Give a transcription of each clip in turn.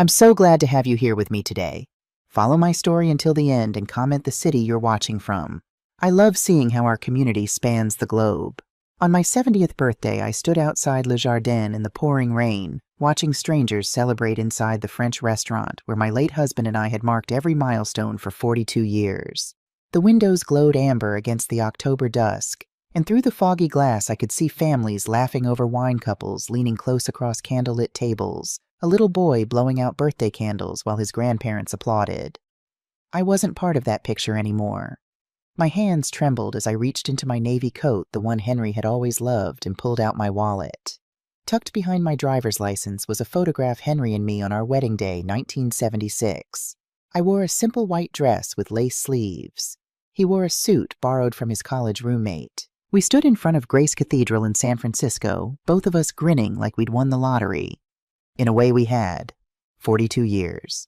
I'm so glad to have you here with me today. Follow my story until the end and comment the city you're watching from. I love seeing how our community spans the globe. On my 70th birthday, I stood outside Le Jardin in the pouring rain, watching strangers celebrate inside the French restaurant where my late husband and I had marked every milestone for 42 years. The windows glowed amber against the October dusk, and through the foggy glass I could see families laughing over wine couples leaning close across candlelit tables, a little boy blowing out birthday candles while his grandparents applauded. I wasn't part of that picture anymore. My hands trembled as I reached into my navy coat, the one Henry had always loved, and pulled out my wallet. Tucked behind my driver's license was a photograph Henry and me on our wedding day, 1976. I wore a simple white dress with lace sleeves. He wore a suit borrowed from his college roommate. We stood in front of Grace Cathedral in San Francisco, both of us grinning like we'd won the lottery. In a way we had. 42 years.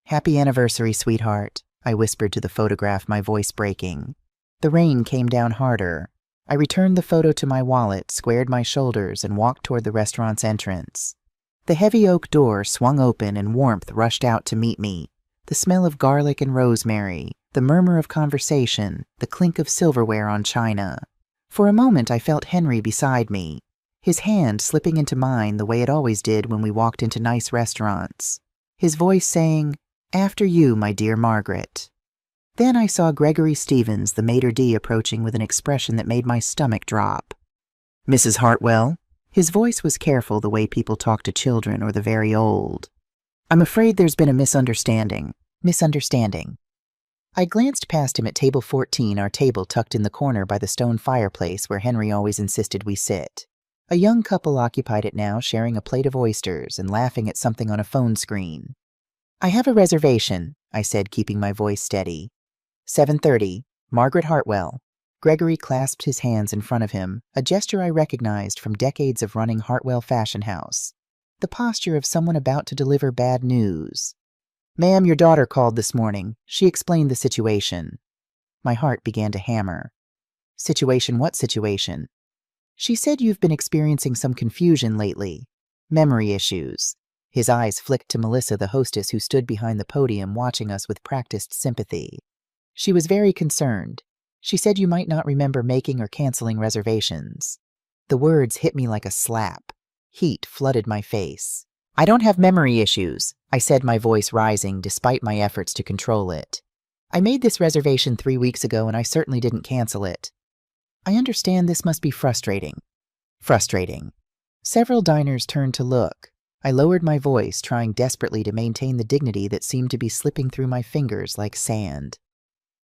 "Happy anniversary, sweetheart," I whispered to the photograph, my voice breaking. The rain came down harder. I returned the photo to my wallet, squared my shoulders, and walked toward the restaurant's entrance. The heavy oak door swung open and warmth rushed out to meet me. The smell of garlic and rosemary, the murmur of conversation, the clink of silverware on china. For a moment I felt Henry beside me, his hand slipping into mine the way it always did when we walked into nice restaurants. His voice saying, "After you, my dear Margaret." Then I saw Gregory Stevens, the maitre d', approaching with an expression that made my stomach drop. "Mrs. Hartwell?" His voice was careful, the way people talk to children or the very old. "I'm afraid there's been a misunderstanding." I glanced past him at table 14, our table tucked in the corner by the stone fireplace where Henry always insisted we sit. A young couple occupied it now, sharing a plate of oysters and laughing at something on a phone screen. "I have a reservation," I said, keeping my voice steady. 7:30, Margaret Hartwell." Gregory clasped his hands in front of him, a gesture I recognized from decades of running Hartwell Fashion House. The posture of someone about to deliver bad news. "Ma'am, your daughter called this morning. She explained the situation." My heart began to hammer. "Situation? What situation?" "She said you've been experiencing some confusion lately. Memory issues." His eyes flicked to Melissa, the hostess who stood behind the podium watching us with practiced sympathy. "She was very concerned. She said you might not remember making or canceling reservations." The words hit me like a slap. Heat flooded my face. "I don't have memory issues," I said, my voice rising despite my efforts to control it. "I made this reservation 3 weeks ago and I certainly didn't cancel it." "I understand this must be frustrating." "Frustrating." Several diners turned to look. I lowered my voice, trying desperately to maintain the dignity that seemed to be slipping through my fingers like sand.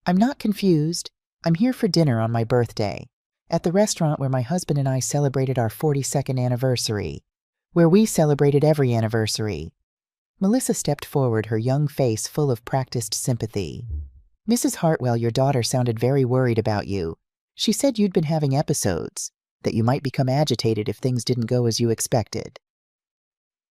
"I'm not confused. I'm here for dinner on my birthday, at the restaurant where my husband and I celebrated our 42nd anniversary, where we celebrated every anniversary." Melissa stepped forward, her young face full of practiced sympathy. "Mrs. Hartwell, your daughter sounded very worried about you. She said you'd been having episodes, that you might become agitated if things didn't go as you expected."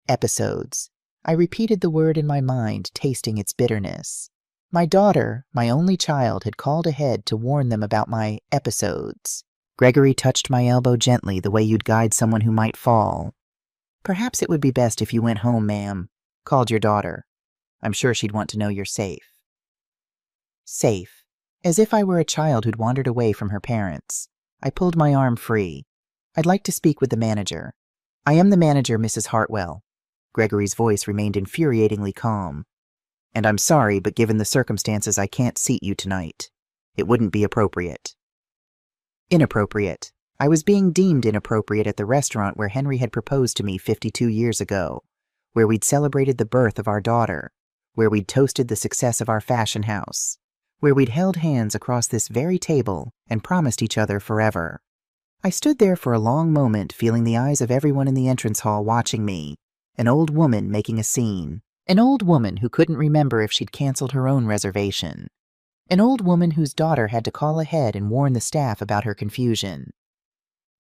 Episodes. I repeated the word in my mind, tasting its bitterness. My daughter, my only child, had called ahead to warn them about my episodes. Gregory touched my elbow gently, the way you'd guide someone who might fall. "Perhaps it would be best if you went home, ma'am. Called your daughter. I'm sure she'd want to know you're safe." Safe. As if I were a child who'd wandered away from her parents. I pulled my arm free. "I'd like to speak with the manager." "I am the manager, Mrs. Hartwell." Gregory's voice remained infuriatingly calm. "And I'm sorry, but given the circumstances, I can't seat you tonight. It wouldn't be appropriate." Inappropriate. I was being deemed inappropriate at the restaurant where Henry had proposed to me 52 years ago, where we'd celebrated the birth of our daughter, where we'd toasted the success of our fashion house, where we'd held hands across this very table and promised each other forever. I stood there for a long moment, feeling the eyes of everyone in the entrance hall watching me, an old woman making a scene, an old woman who couldn't remember if she'd canceled her own reservation, an old woman whose daughter had to call ahead and warn the staff about her confusion.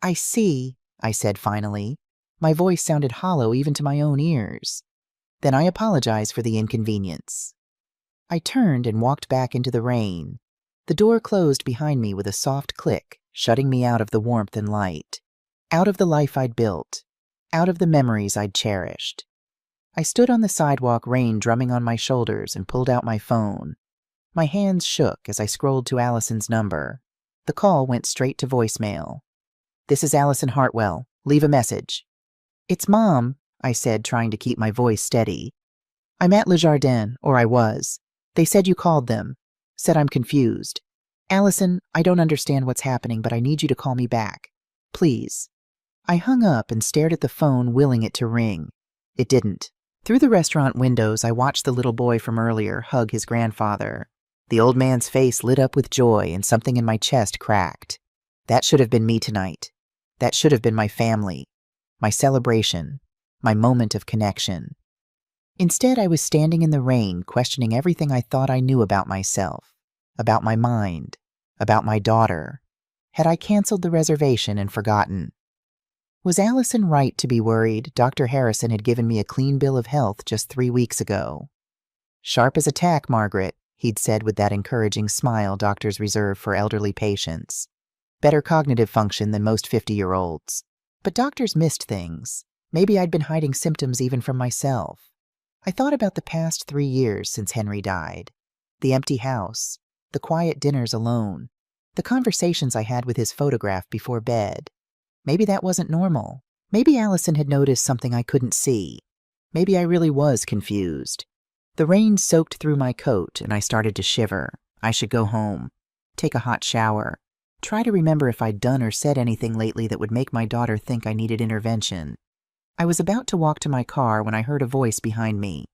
"I see," I said finally. My voice sounded hollow even to my own ears. "Then I apologize for the inconvenience." I turned and walked back into the rain. The door closed behind me with a soft click, shutting me out of the warmth and light, out of the life I'd built, out of the memories I'd cherished. I stood on the sidewalk, rain drumming on my shoulders, and pulled out my phone. My hands shook as I scrolled to Allison's number. The call went straight to voicemail. "This is Allison Hartwell. Leave a message." "It's Mom," I said, trying to keep my voice steady. "I'm at Le Jardin, or I was. They said you called them. Said I'm confused. Allison, I don't understand what's happening, but I need you to call me back. Please." I hung up and stared at the phone, willing it to ring. It didn't. Through the restaurant windows, I watched the little boy from earlier hug his grandfather. The old man's face lit up with joy, and something in my chest cracked. That should have been me tonight. That should have been my family, my celebration, my moment of connection. Instead, I was standing in the rain, questioning everything I thought I knew about myself, about my mind, about my daughter. Had I canceled the reservation and forgotten? Was Allison right to be worried? Dr. Harrison had given me a clean bill of health just 3 weeks ago. "Sharp as a tack, Margaret," he'd said with that encouraging smile doctors reserve for elderly patients. "Better cognitive function than most 50-year-olds. But doctors missed things. Maybe I'd been hiding symptoms even from myself. I thought about the past 3 years since Henry died. The empty house, the quiet dinners alone, the conversations I had with his photograph before bed. Maybe that wasn't normal. Maybe Allison had noticed something I couldn't see. Maybe I really was confused. The rain soaked through my coat, and I started to shiver. I should go home, take a hot shower, try to remember if I'd done or said anything lately that would make my daughter think I needed intervention. I was about to walk to my car when I heard a voice behind me.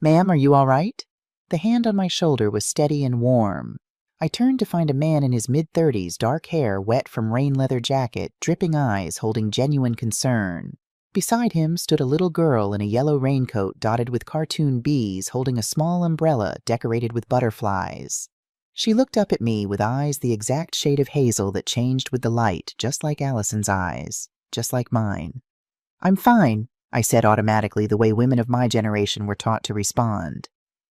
"Ma'am, are you all right?" The hand on my shoulder was steady and warm. I turned to find a man in his mid-30s, dark hair wet from rain leather jacket, dripping eyes, holding genuine concern. Beside him stood a little girl in a yellow raincoat dotted with cartoon bees, holding a small umbrella decorated with butterflies. She looked up at me with eyes the exact shade of hazel that changed with the light, just like Allison's eyes, just like mine. "I'm fine," I said automatically, the way women of my generation were taught to respond.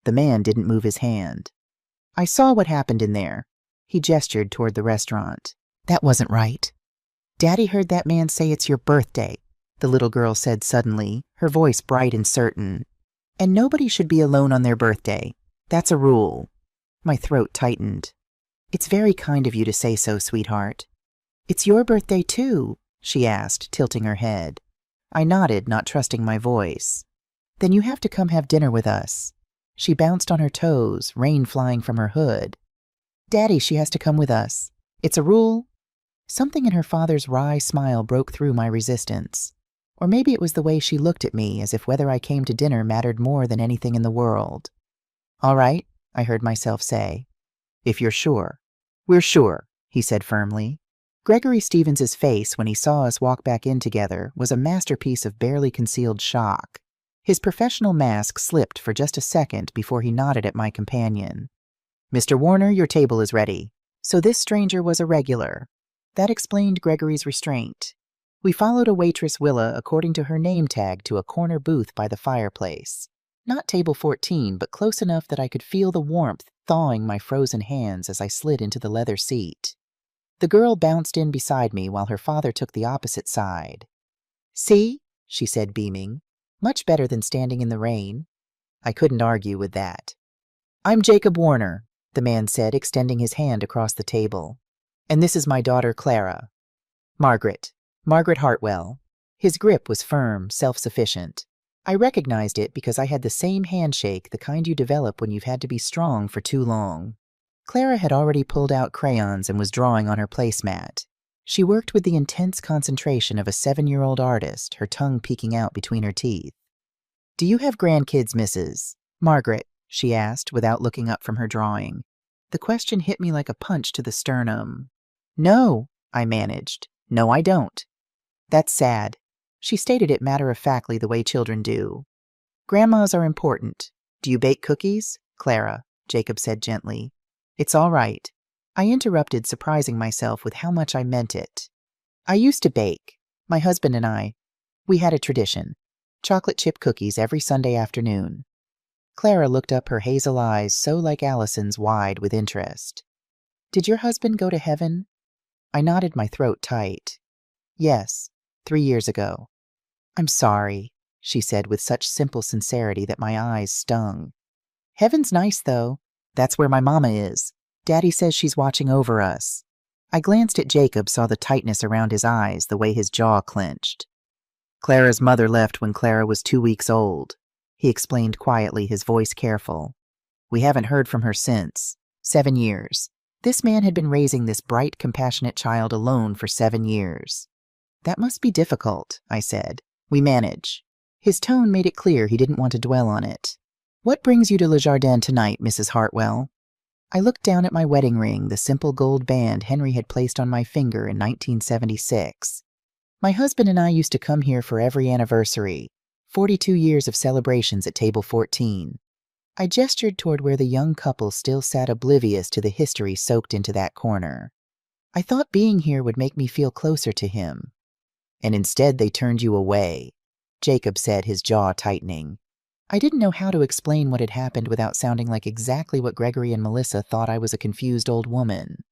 The man didn't move his hand. "I saw what happened in there." He gestured toward the restaurant. "That wasn't right." "Daddy heard that man say it's your birthday," the little girl said suddenly, her voice bright and certain. "And nobody should be alone on their birthday. That's a rule." My throat tightened. "It's very kind of you to say so, sweetheart." "It's your birthday too?" she asked, tilting her head. I nodded, not trusting my voice. "Then you have to come have dinner with us." She bounced on her toes, rain flying from her hood. "Daddy, she has to come with us. It's a rule." Something in her father's wry smile broke through my resistance. Or maybe it was the way she looked at me, as if whether I came to dinner mattered more than anything in the world. "All right," I heard myself say. "If you're sure." "We're sure," he said firmly. Gregory Stevens's face, when he saw us walk back in together, was a masterpiece of barely concealed shock. His professional mask slipped for just a second before he nodded at my companion. "Mr. Warner, your table is ready." So this stranger was a regular. That explained Gregory's restraint. We followed a waitress, Willa, according to her name tag, to a corner booth by the fireplace. Not table 14, but close enough that I could feel the warmth thawing my frozen hands as I slid into the leather seat. The girl bounced in beside me while her father took the opposite side. "See?" she said, beaming. "Much better than standing in the rain." I couldn't argue with that. "I'm Jacob Warner," the man said, extending his hand across the table. "And this is my daughter, Clara." Margaret Hartwell." His grip was firm, self-sufficient. I recognized it because I had the same handshake, the kind you develop when you've had to be strong for too long. Clara had already pulled out crayons and was drawing on her placemat. She worked with the intense concentration of a 7-year-old artist, her tongue peeking out between her teeth. "Do you have grandkids, Mrs. Margaret?" she asked, without looking up from her drawing. The question hit me like a punch to the sternum. "No," I managed. "No, I don't." "That's sad." She stated it matter-of-factly the way children do. "Grandmas are important. Do you bake cookies?" "Clara," Jacob said gently. "It's all right." I interrupted, surprising myself with how much I meant it. "I used to bake. My husband and I. We had a tradition. Chocolate chip cookies every Sunday afternoon." Clara looked up, her hazel eyes so like Allison's, wide with interest. "Did your husband go to heaven?" I nodded, my throat tight. "Yes, 3 years ago." "I'm sorry." she said with such simple sincerity that my eyes stung. Heaven's nice, though. That's where my mama is. Daddy says she's watching over us. I glanced at Jacob, saw the tightness around his eyes, the way his jaw clenched. Clara's mother left when Clara was 2 weeks old, he explained quietly, his voice careful. We haven't heard from her since. 7 years. This man had been raising this bright, compassionate child alone for 7 years. That must be difficult, I said. We manage. His tone made it clear he didn't want to dwell on it. What brings you to Le Jardin tonight, Mrs. Hartwell? I looked down at my wedding ring, the simple gold band Henry had placed on my finger in 1976. My husband and I used to come here for every anniversary, 42 years of celebrations at table 14. I gestured toward where the young couple still sat oblivious to the history soaked into that corner. I thought being here would make me feel closer to him. And instead they turned you away, Jacob said, his jaw tightening. I didn't know how to explain what had happened without sounding like exactly what Gregory and Melissa thought I was, a confused old woman.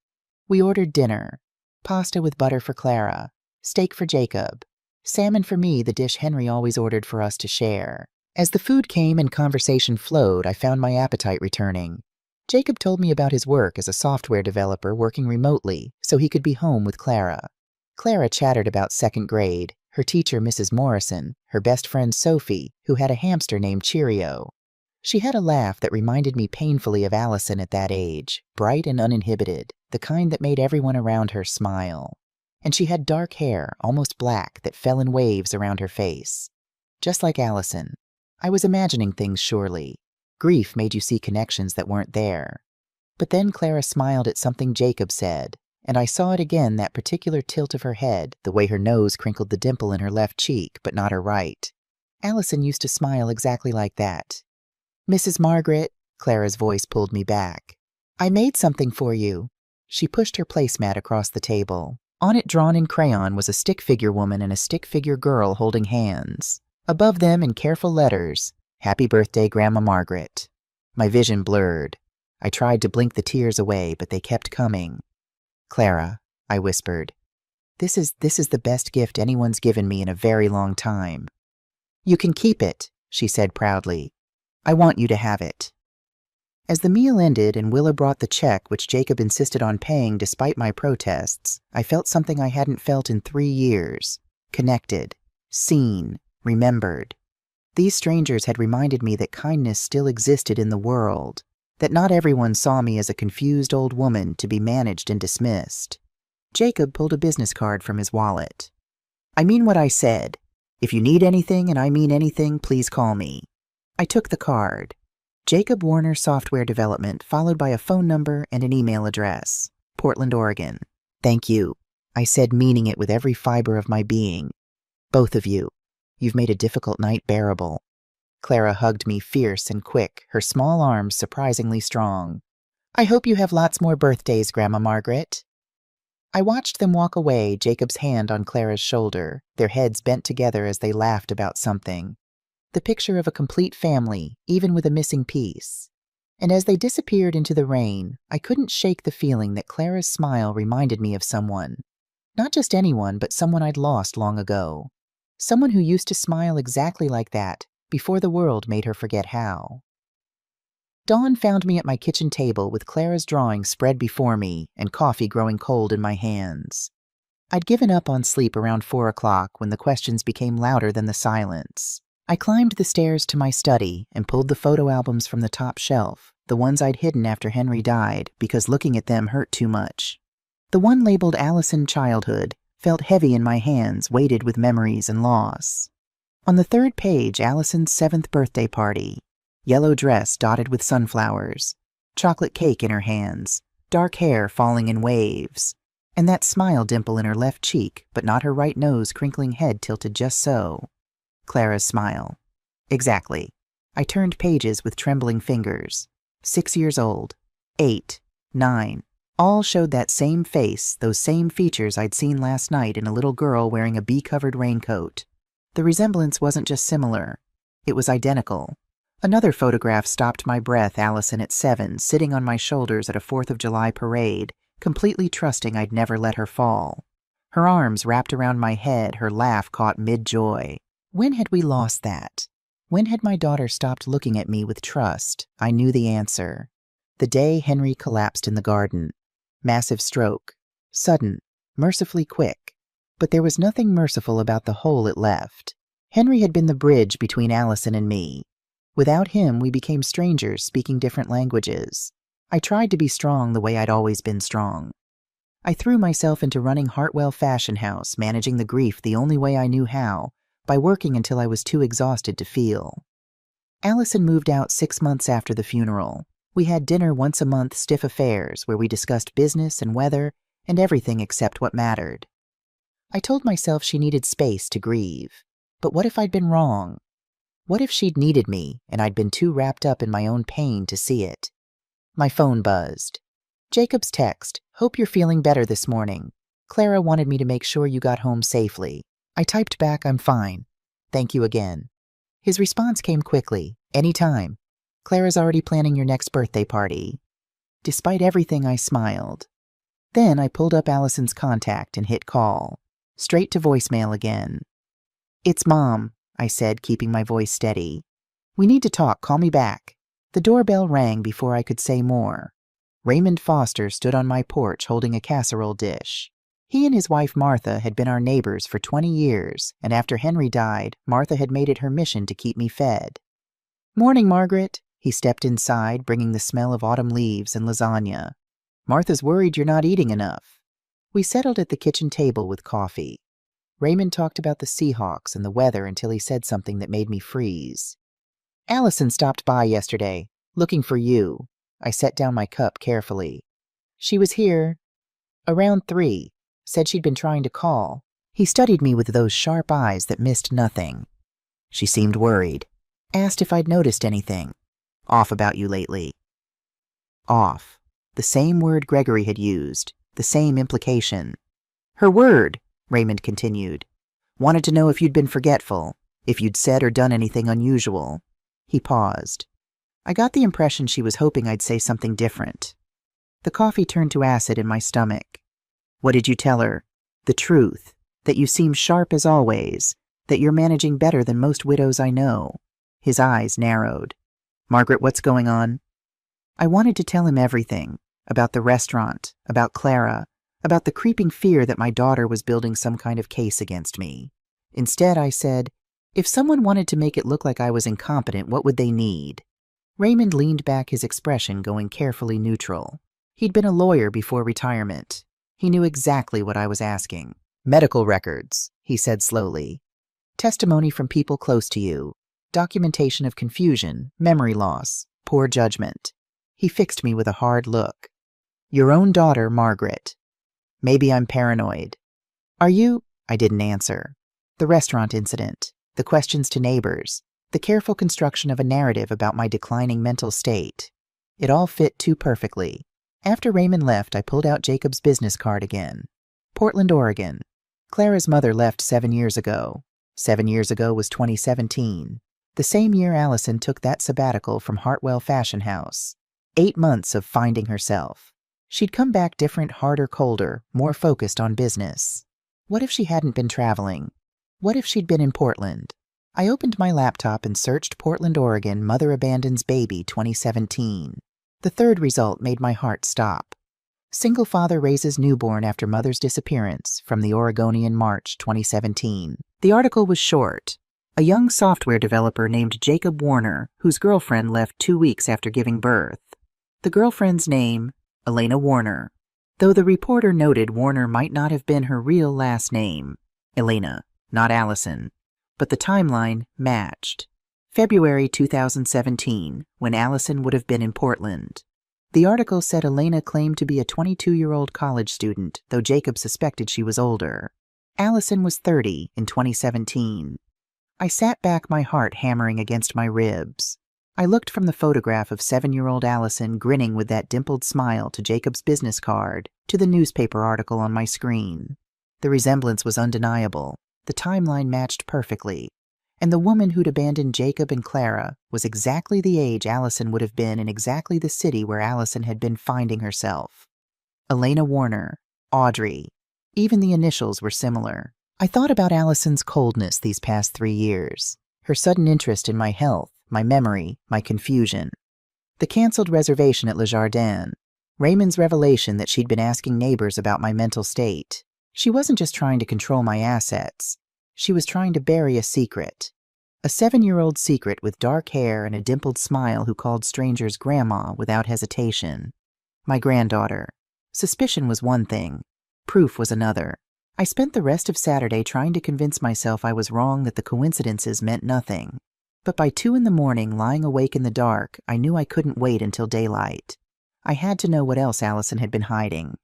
We ordered dinner, pasta with butter for Clara, steak for Jacob, salmon for me, the dish Henry always ordered for us to share. As the food came and conversation flowed, I found my appetite returning. Jacob told me about his work as a software developer working remotely so he could be home with Clara. Clara chattered about 2nd grade, her teacher Mrs. Morrison, her best friend Sophie, who had a hamster named Cheerio. She had a laugh that reminded me painfully of Allison at that age, bright and uninhibited, the kind that made everyone around her smile. And she had dark hair, almost black, that fell in waves around her face. Just like Allison. I was imagining things, surely. Grief made you see connections that weren't there. But then Clara smiled at something Jacob said, and I saw it again, that particular tilt of her head, the way her nose crinkled the dimple in her left cheek, but not her right. Allison used to smile exactly like that. Mrs. Margaret, Clara's voice pulled me back. I made something for you. She pushed her placemat across the table. On it, drawn in crayon, was a stick figure woman and a stick figure girl holding hands. Above them, in careful letters, Happy Birthday, Grandma Margaret. My vision blurred. I tried to blink the tears away, but they kept coming. Clara, I whispered, this is the best gift anyone's given me in a very long time. You can keep it, she said proudly. I want you to have it. As the meal ended and Willa brought the check which Jacob insisted on paying despite my protests, I felt something I hadn't felt in 3 years. Connected, seen, remembered. These strangers had reminded me that kindness still existed in the world, that not everyone saw me as a confused old woman to be managed and dismissed. Jacob pulled a business card from his wallet. I mean what I said. If you need anything, and I mean anything, please call me. I took the card. Jacob Warner Software Development, followed by a phone number and an email address. Portland, Oregon. Thank you, I said, meaning it with every fiber of my being. Both of you. You've made a difficult night bearable. Clara hugged me fierce and quick, her small arms surprisingly strong. I hope you have lots more birthdays, Grandma Margaret. I watched them walk away, Jacob's hand on Clara's shoulder, their heads bent together as they laughed about something. The picture of a complete family, even with a missing piece. And as they disappeared into the rain, I couldn't shake the feeling that Clara's smile reminded me of someone. Not just anyone, but someone I'd lost long ago. Someone who used to smile exactly like that, before the world made her forget how. Dawn found me at my kitchen table with Clara's drawing spread before me and coffee growing cold in my hands. I'd given up on sleep around 4 o'clock when the questions became louder than the silence. I climbed the stairs to my study and pulled the photo albums from the top shelf, the ones I'd hidden after Henry died because looking at them hurt too much. The one labeled Allison Childhood felt heavy in my hands, weighted with memories and loss. On the 3rd page, Allison's 7th birthday party. Yellow dress dotted with sunflowers, chocolate cake in her hands, dark hair falling in waves, and that smile dimple in her left cheek, but not her right nose crinkling head tilted just so. Clara's smile. Exactly. I turned pages with trembling fingers. 6 years old, 8, 9, all showed that same face, those same features I'd seen last night in a little girl wearing a bee-covered raincoat. The resemblance wasn't just similar, it was identical. Another photograph stopped my breath, Allison at 7, sitting on my shoulders at a 4th of July parade, completely trusting I'd never let her fall. Her arms wrapped around my head, her laugh caught mid-joy. When had we lost that? When had my daughter stopped looking at me with trust? I knew the answer. The day Henry collapsed in the garden. Massive stroke. Sudden. Mercifully quick. But there was nothing merciful about the hole it left. Henry had been the bridge between Allison and me. Without him, we became strangers speaking different languages. I tried to be strong the way I'd always been strong. I threw myself into running Hartwell Fashion House, managing the grief the only way I knew how, by working until I was too exhausted to feel. Allison moved out 6 months after the funeral. We had dinner once a month, stiff affairs, where we discussed business and weather and everything except what mattered. I told myself she needed space to grieve. But what if I'd been wrong? What if she'd needed me and I'd been too wrapped up in my own pain to see it? My phone buzzed. Jacob's text, "Hope you're feeling better this morning. Clara wanted me to make sure you got home safely." I typed back, "I'm fine. Thank you again." His response came quickly, "Anytime. Clara's already planning your next birthday party." Despite everything, I smiled. Then I pulled up Allison's contact and hit call. Straight to voicemail again. "It's Mom," I said, keeping my voice steady. "We need to talk. Call me back." The doorbell rang before I could say more. Raymond Foster stood on my porch holding a casserole dish. He and his wife Martha had been our neighbors for 20 years, and after Henry died, Martha had made it her mission to keep me fed. "Morning, Margaret." He stepped inside, bringing the smell of autumn leaves and lasagna. "Martha's worried you're not eating enough." We settled at the kitchen table with coffee. Raymond talked about the Seahawks and the weather until he said something that made me freeze. "Allison stopped by yesterday, looking for you." I set down my cup carefully. "She was here around 3. Said she'd been trying to call." He studied me with those sharp eyes that missed nothing. "She seemed worried. Asked if I'd noticed anything. Off about you lately." Off. The same word Gregory had used. The same implication. "Her word," Raymond continued. "Wanted to know if you'd been forgetful. If you'd said or done anything unusual." He paused. I got the impression she was hoping I'd say something different. The coffee turned to acid in my stomach. "What did you tell her?" "The truth. That you seem sharp as always. That you're managing better than most widows I know." His eyes narrowed. "Margaret, what's going on?" I wanted to tell him everything. About the restaurant. About Clara. About the creeping fear that my daughter was building some kind of case against me. Instead, I said, "If someone wanted to make it look like I was incompetent, what would they need?" Raymond leaned back, his expression going carefully neutral. He'd been a lawyer before retirement. He knew exactly what I was asking. "Medical records," he said slowly. "Testimony from people close to you. Documentation of confusion, memory loss, poor judgment." He fixed me with a hard look. "Your own daughter, Margaret." "Maybe I'm paranoid." "Are you?" I didn't answer. The restaurant incident, the questions to neighbors, the careful construction of a narrative about my declining mental state. It all fit too perfectly. After Raymond left, I pulled out Jacob's business card again. Portland, Oregon. Clara's mother left 7 years ago. 7 years ago was 2017. The same year Allison took that sabbatical from Hartwell Fashion House. 8 months of finding herself. She'd come back different, harder, colder, more focused on business. What if she hadn't been traveling? What if she'd been in Portland? I opened my laptop and searched Portland, Oregon, mother abandons baby 2017. The third result made my heart stop. Single father raises newborn after mother's disappearance, from the Oregonian, March 2017. The article was short. A young software developer named Jacob Warner, whose girlfriend left 2 weeks after giving birth. The girlfriend's name, Elena Warner, though the reporter noted Warner might not have been her real last name. Elena, not Allison. But the timeline matched. February 2017, when Allison would have been in Portland. The article said Elena claimed to be a 22-year-old college student, though Jacob suspected she was older. Allison was 30 in 2017. I sat back, my heart hammering against my ribs. I looked from the photograph of 7-year-old Allison grinning with that dimpled smile to Jacob's business card, to the newspaper article on my screen. The resemblance was undeniable. The timeline matched perfectly. And the woman who'd abandoned Jacob and Clara was exactly the age Allison would have been in exactly the city where Allison had been finding herself. Elena Warner, Audrey. Even the initials were similar. I thought about Allison's coldness these past 3 years, her sudden interest in my health, my memory, my confusion. The canceled reservation at Le Jardin, Raymond's revelation that she'd been asking neighbors about my mental state. She wasn't just trying to control my assets. She was trying to bury a secret. A 7-year-old secret with dark hair and a dimpled smile who called strangers grandma without hesitation. My granddaughter. Suspicion was one thing. Proof was another. I spent the rest of Saturday trying to convince myself I was wrong, that the coincidences meant nothing. But by 2 a.m, lying awake in the dark, I knew I couldn't wait until daylight. I had to know what else Allison had been hiding.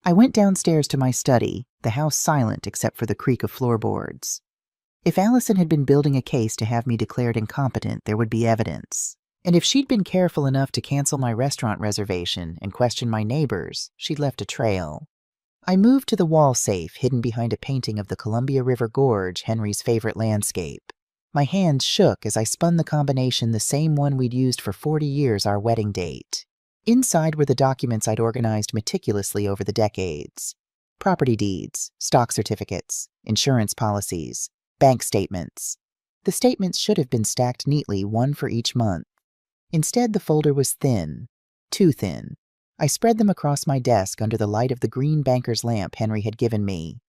I went downstairs to my study, the house silent except for the creak of floorboards. If Allison had been building a case to have me declared incompetent, there would be evidence. And if she'd been careful enough to cancel my restaurant reservation and question my neighbors, she'd left a trail. I moved to the wall safe hidden behind a painting of the Columbia River Gorge, Henry's favorite landscape. My hands shook as I spun the combination, the same one we'd used for 40 years, our wedding date. Inside were the documents I'd organized meticulously over the decades. Property deeds, stock certificates, insurance policies, bank statements. The statements should have been stacked neatly, one for each month. Instead, the folder was thin, too thin. I spread them across my desk under the light of the green banker's lamp Henry had given me.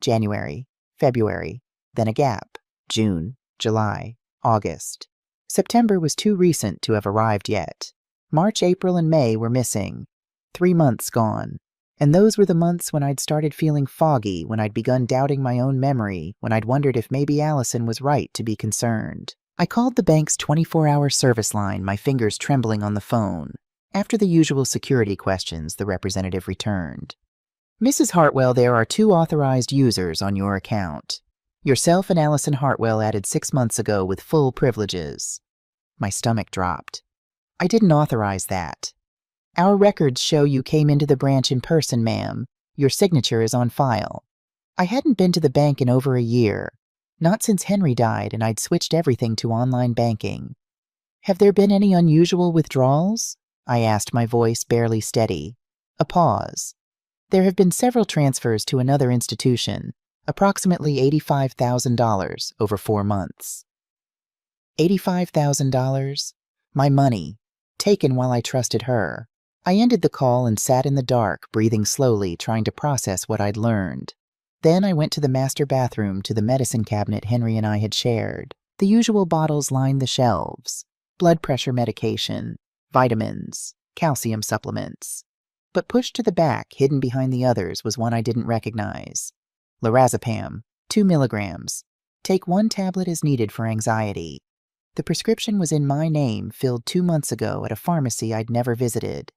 January, February, then a gap. June, July, August. September was too recent to have arrived yet. March, April, and May were missing. 3 months gone. And those were the months when I'd started feeling foggy, when I'd begun doubting my own memory, when I'd wondered if maybe Allison was right to be concerned. I called the bank's 24-hour service line, my fingers trembling on the phone. After the usual security questions, the representative returned. "Mrs. Hartwell, there are 2 authorized users on your account. Yourself and Allison Hartwell added 6 months ago with full privileges." My stomach dropped. "I didn't authorize that." "Our records show you came into the branch in person, ma'am. Your signature is on file." I hadn't been to the bank in over a year. Not since Henry died, and I'd switched everything to online banking. "Have there been any unusual withdrawals?" I asked, my voice barely steady. A pause. "There have been several transfers to another institution, approximately $85,000 over 4 months. $85,000? My money, taken while I trusted her. I ended the call and sat in the dark, breathing slowly, trying to process what I'd learned. Then I went to the master bathroom, to the medicine cabinet Henry and I had shared. The usual bottles lined the shelves. Blood pressure medication, vitamins, calcium supplements. But pushed to the back, hidden behind the others, was one I didn't recognize. Lorazepam, 2 milligrams. Take 1 tablet as needed for anxiety. The prescription was in my name, filled 2 months ago at a pharmacy I'd never visited.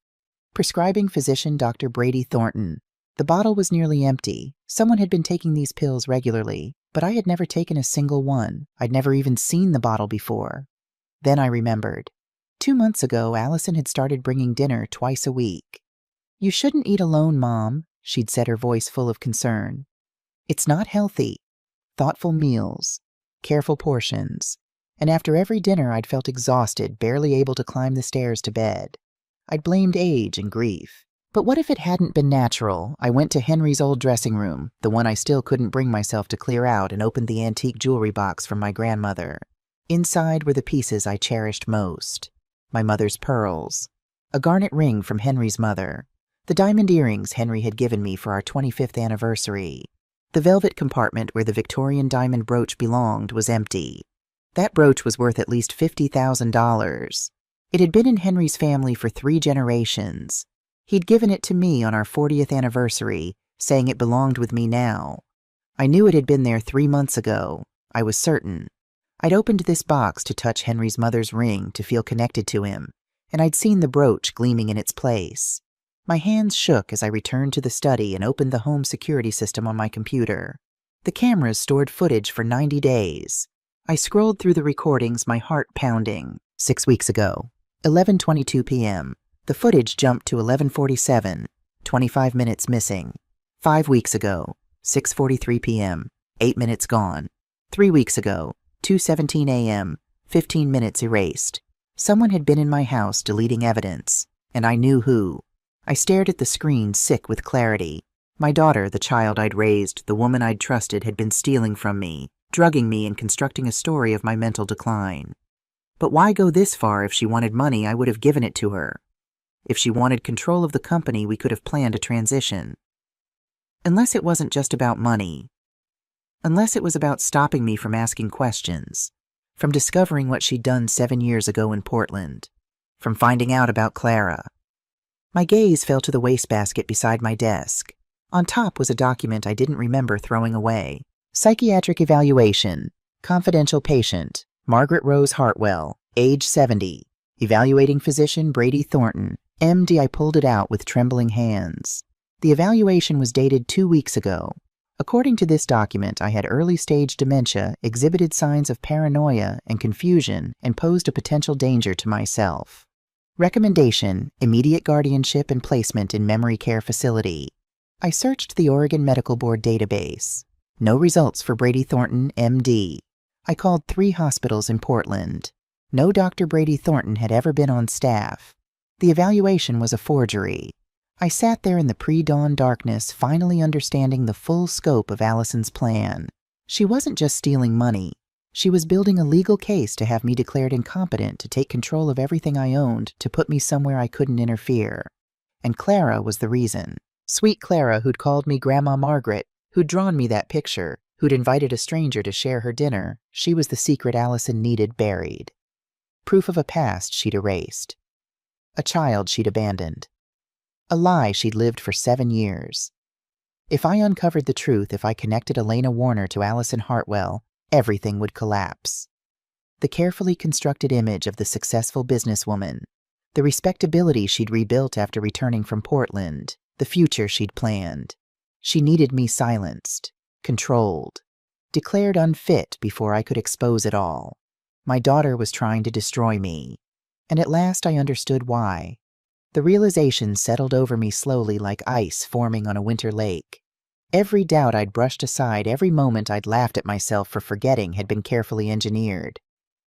Prescribing physician Dr. Brady Thornton. The bottle was nearly empty. Someone had been taking these pills regularly, but I had never taken a single one. I'd never even seen the bottle before. Then I remembered. 2 months ago, Allison had started bringing dinner twice a week. "You shouldn't eat alone, Mom," she'd said, her voice full of concern. "It's not healthy." Thoughtful meals, careful portions. And after every dinner, I'd felt exhausted, barely able to climb the stairs to bed. I'd blamed age and grief. But what if it hadn't been natural? I went to Henry's old dressing room, the one I still couldn't bring myself to clear out, and opened the antique jewelry box from my grandmother. Inside were the pieces I cherished most. My mother's pearls. A garnet ring from Henry's mother. The diamond earrings Henry had given me for our 25th anniversary. The velvet compartment where the Victorian diamond brooch belonged was empty. That brooch was worth at least $50,000. It had been in Henry's family for 3 generations. He'd given it to me on our 40th anniversary, saying it belonged with me now. I knew it had been there 3 months ago. I was certain. I'd opened this box to touch Henry's mother's ring, to feel connected to him, and I'd seen the brooch gleaming in its place. My hands shook as I returned to the study and opened the home security system on my computer. The cameras stored footage for 90 days. I scrolled through the recordings, my heart pounding. 6 weeks ago, 11:22 p.m. The footage jumped to 11:47, 25 minutes missing. 5 weeks ago, 6:43 p.m., 8 minutes gone. 3 weeks ago, 2:17 a.m., 15 minutes erased. Someone had been in my house deleting evidence, and I knew who. I stared at the screen, sick with clarity. My daughter, the child I'd raised, the woman I'd trusted, had been stealing from me, drugging me and constructing a story of my mental decline. But why go this far? If she wanted money, I would have given it to her. If she wanted control of the company, we could have planned a transition. Unless it wasn't just about money. Unless it was about stopping me from asking questions, from discovering what she'd done 7 years ago in Portland, from finding out about Clara. My gaze fell to the wastebasket beside my desk. On top was a document I didn't remember throwing away. Psychiatric evaluation. Confidential patient. Margaret Rose Hartwell. Age 70. Evaluating physician Brady Thornton. MD. I pulled it out with trembling hands. The evaluation was dated 2 weeks ago. According to this document, I had early-stage dementia, exhibited signs of paranoia and confusion, and posed a potential danger to myself. Recommendation: immediate guardianship and placement in memory care facility. I searched the Oregon Medical Board database. No results for Brady Thornton, MD. I called 3 hospitals in Portland. No Dr. Brady Thornton had ever been on staff. The evaluation was a forgery. I sat there in the pre-dawn darkness, finally understanding the full scope of Allison's plan. She wasn't just stealing money. She was building a legal case to have me declared incompetent, to take control of everything I owned, to put me somewhere I couldn't interfere. And Clara was the reason. Sweet Clara, who'd called me Grandma Margaret, who'd drawn me that picture, who'd invited a stranger to share her dinner, she was the secret Allison needed buried. Proof of a past she'd erased. A child she'd abandoned. A lie she'd lived for 7 years. If I uncovered the truth, if I connected Elena Warner to Allison Hartwell, everything would collapse. The carefully constructed image of the successful businesswoman, the respectability she'd rebuilt after returning from Portland, the future she'd planned. She needed me silenced, controlled, declared unfit before I could expose it all. My daughter was trying to destroy me, and at last I understood why. The realization settled over me slowly, like ice forming on a winter lake. Every doubt I'd brushed aside, every moment I'd laughed at myself for forgetting, had been carefully engineered.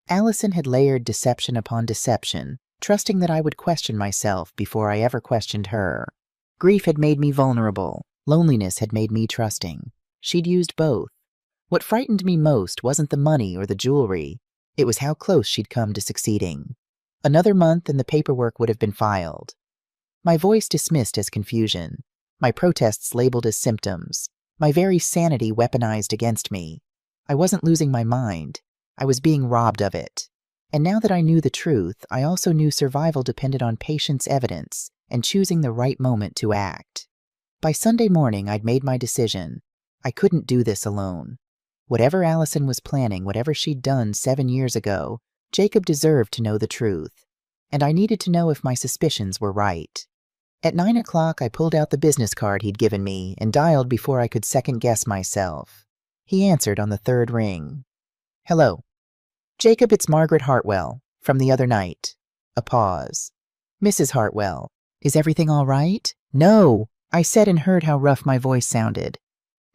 Allison had layered deception upon deception, trusting that I would question myself before I ever questioned her. Grief had made me vulnerable. Loneliness had made me trusting. She'd used both. What frightened me most wasn't the money or the jewelry. It was how close she'd come to succeeding. Another month and the paperwork would have been filed. My voice dismissed as confusion. My protests labeled as symptoms. My very sanity weaponized against me. I wasn't losing my mind. I was being robbed of it. And now that I knew the truth, I also knew survival depended on patience, evidence, and choosing the right moment to act. By Sunday morning, I'd made my decision. I couldn't do this alone. Whatever Allison was planning, whatever she'd done 7 years ago, Jacob deserved to know the truth. And I needed to know if my suspicions were right. At 9 o'clock, I pulled out the business card he'd given me and dialed before I could second-guess myself. He answered on the 3rd ring. "Hello. Jacob, it's Margaret Hartwell, from the other night." A pause. "Mrs. Hartwell, is everything all right?" "No," I said, and heard how rough my voice sounded.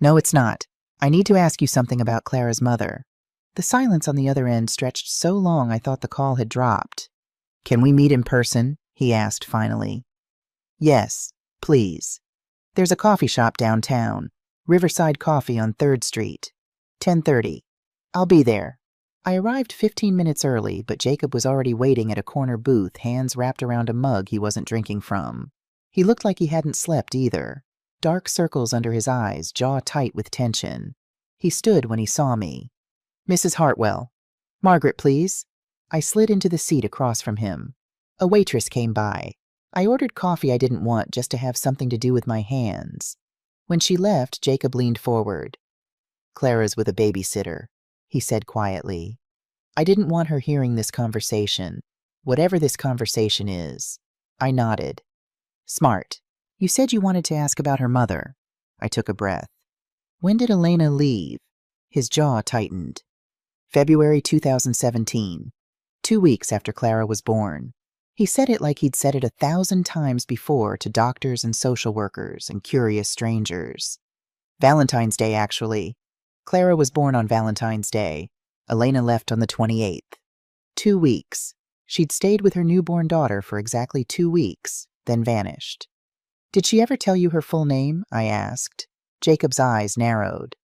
"No, it's not. I need to ask you something about Clara's mother." The silence on the other end stretched so long I thought the call had dropped. "Can we meet in person?" he asked finally. "Yes, please. There's a coffee shop downtown, Riverside Coffee on 3rd Street. 10:30. I'll be there." I arrived 15 minutes early, but Jacob was already waiting at a corner booth, hands wrapped around a mug he wasn't drinking from. He looked like he hadn't slept either. Dark circles under his eyes, jaw tight with tension. He stood when he saw me. "Mrs. Hartwell. Margaret, please." I slid into the seat across from him. A waitress came by. I ordered coffee I didn't want, just to have something to do with my hands. When she left, Jacob leaned forward. "Clara's with a babysitter," he said quietly. I didn't want her hearing this conversation, whatever this conversation is. I nodded. "Smart. You said you wanted to ask about her mother." I took a breath. "When did Elena leave?" His jaw tightened. "February 2017. 2 weeks after Clara was born." He said it like he'd said it 1,000 times before to doctors and social workers and curious strangers. "Valentine's Day, actually. Clara was born on Valentine's Day. Elena left on the 28th. 2 weeks. She'd stayed with her newborn daughter for exactly 2 weeks, then vanished." Did she ever tell you her full name? I asked. Jacob's eyes narrowed.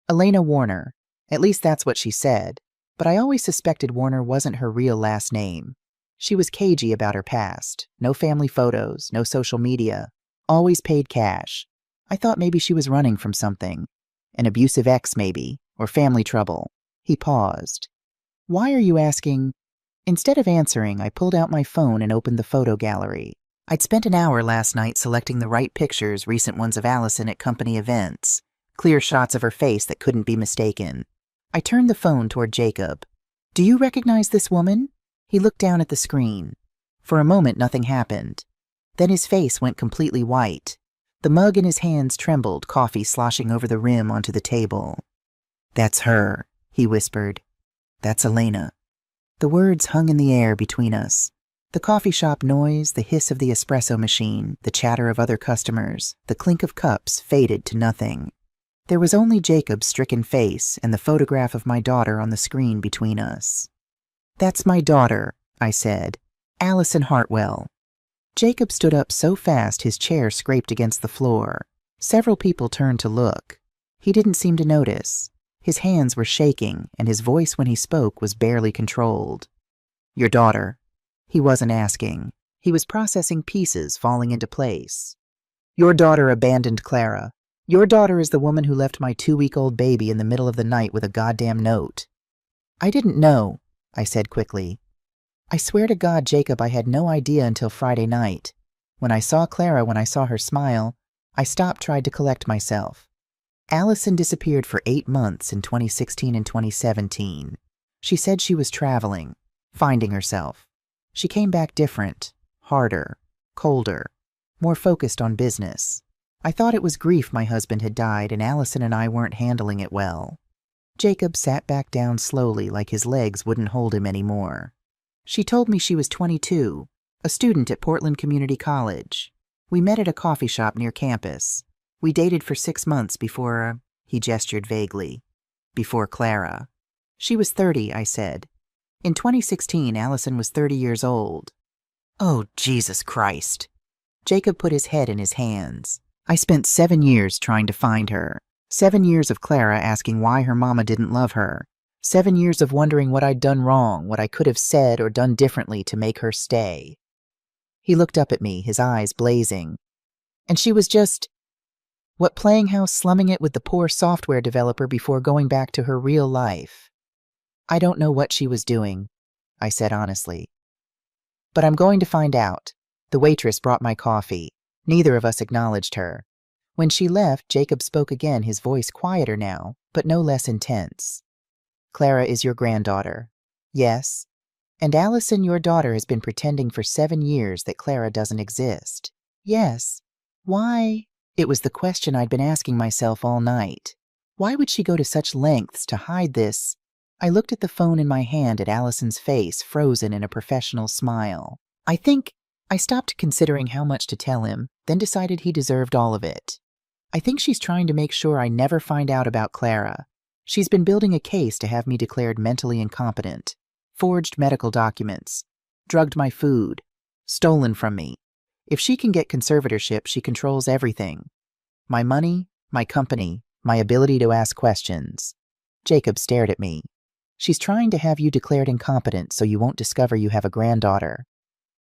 Elena Warner. At least that's what she said. But I always suspected Warner wasn't her real last name. She was cagey about her past. No family photos, no social media. Always paid cash. I thought maybe she was running from something. An abusive ex, maybe, or family trouble. He paused. Why are you asking? Instead of answering, I pulled out my phone and opened the photo gallery. I'd spent an hour last night selecting the right pictures, recent ones of Allison at company events. Clear shots of her face that couldn't be mistaken. I turned the phone toward Jacob. Do you recognize this woman? He looked down at the screen. For a moment, nothing happened. Then his face went completely white. The mug in his hands trembled, coffee sloshing over the rim onto the table. That's her, he whispered. That's Elena. The words hung in the air between us. The coffee shop noise, the hiss of the espresso machine, the chatter of other customers, the clink of cups faded to nothing. There was only Jacob's stricken face and the photograph of my daughter on the screen between us. That's my daughter, I said. Allison Hartwell. Jacob stood up so fast his chair scraped against the floor. Several people turned to look. He didn't seem to notice. His hands were shaking, and his voice when he spoke was barely controlled. Your daughter. He wasn't asking. He was processing pieces falling into place. Your daughter abandoned Clara. Your daughter is the woman who left my 2-week-old baby in the middle of the night with a goddamn note. I didn't know, I said quickly. I swear to God, Jacob, I had no idea until Friday night. When I saw Clara, when I saw her smile, I tried to collect myself. Allison disappeared for 8 months in 2016 and 2017. She said she was traveling, finding herself. She came back different, harder, colder, more focused on business. I thought it was grief my husband had died and Allison and I weren't handling it well. Jacob sat back down slowly like his legs wouldn't hold him anymore. She told me she was 22, a student at Portland Community College. We met at a coffee shop near campus. We dated for 6 months before, he gestured vaguely, before Clara. She was 30, I said. In 2016, Allison was 30 years old. Oh, Jesus Christ. Jacob put his head in his hands. I spent 7 years trying to find her. 7 years of Clara asking why her mama didn't love her. 7 years of wondering what I'd done wrong, what I could have said or done differently to make her stay. He looked up at me, his eyes blazing. And she was just, playing house slumming it with the poor software developer before going back to her real life. I don't know what she was doing, I said honestly. But I'm going to find out. The waitress brought my coffee. Neither of us acknowledged her. When she left, Jacob spoke again, his voice quieter now, but no less intense. Clara is your granddaughter. Yes. And Allison, your daughter, has been pretending for 7 years that Clara doesn't exist. Yes. Why? It was the question I'd been asking myself all night. Why would she go to such lengths to hide this? I looked at the phone in my hand at Allison's face, frozen in a professional smile. I stopped considering how much to tell him, then decided he deserved all of it. I think she's trying to make sure I never find out about Clara. She's been building a case to have me declared mentally incompetent, forged medical documents, drugged my food, stolen from me. If she can get conservatorship, she controls everything. My money, my company, my ability to ask questions. Jacob stared at me. She's trying to have you declared incompetent so you won't discover you have a granddaughter.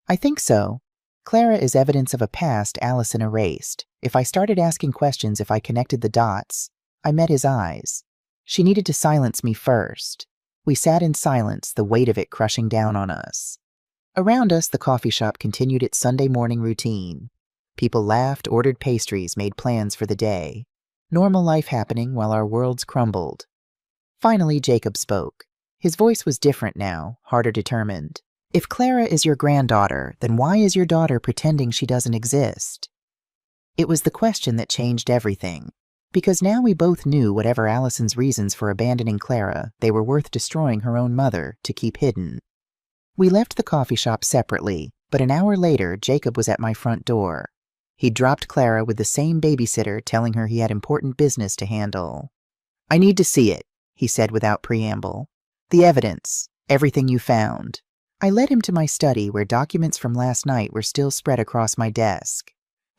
I think so. Clara is evidence of a past Allison erased. If I started asking questions, if I connected the dots, I met his eyes. She needed to silence me first. We sat in silence, the weight of it crushing down on us. Around us, the coffee shop continued its Sunday morning routine. People laughed, ordered pastries, made plans for the day. Normal life happening while our worlds crumbled. Finally, Jacob spoke. His voice was different now, harder determined. If Clara is your granddaughter, then why is your daughter pretending she doesn't exist? It was the question that changed everything. Because now we both knew whatever Allison's reasons for abandoning Clara, they were worth destroying her own mother to keep hidden. We left the coffee shop separately, but an hour later, Jacob was at my front door. He'd dropped Clara with the same babysitter, telling her he had important business to handle. I need to see it, he said without preamble. The evidence, everything you found. I led him to my study where documents from last night were still spread across my desk.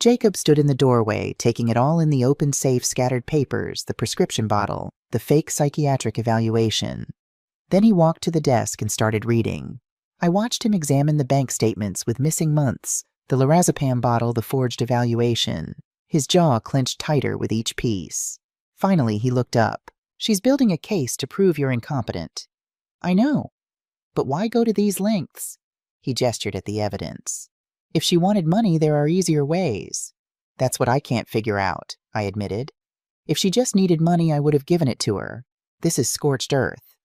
Jacob stood in the doorway, taking it all in: the open safe, scattered papers, the prescription bottle, the fake psychiatric evaluation. Then he walked to the desk and started reading. I watched him examine the bank statements with missing months, the lorazepam bottle, the forged evaluation. His jaw clenched tighter with each piece. Finally, he looked up. "She's building a case to prove you're incompetent." "I know. But why go to these lengths?" He gestured at the evidence. "If she wanted money, there are easier ways." "That's what I can't figure out," I admitted. "If she just needed money, I would have given it to her. This is scorched earth."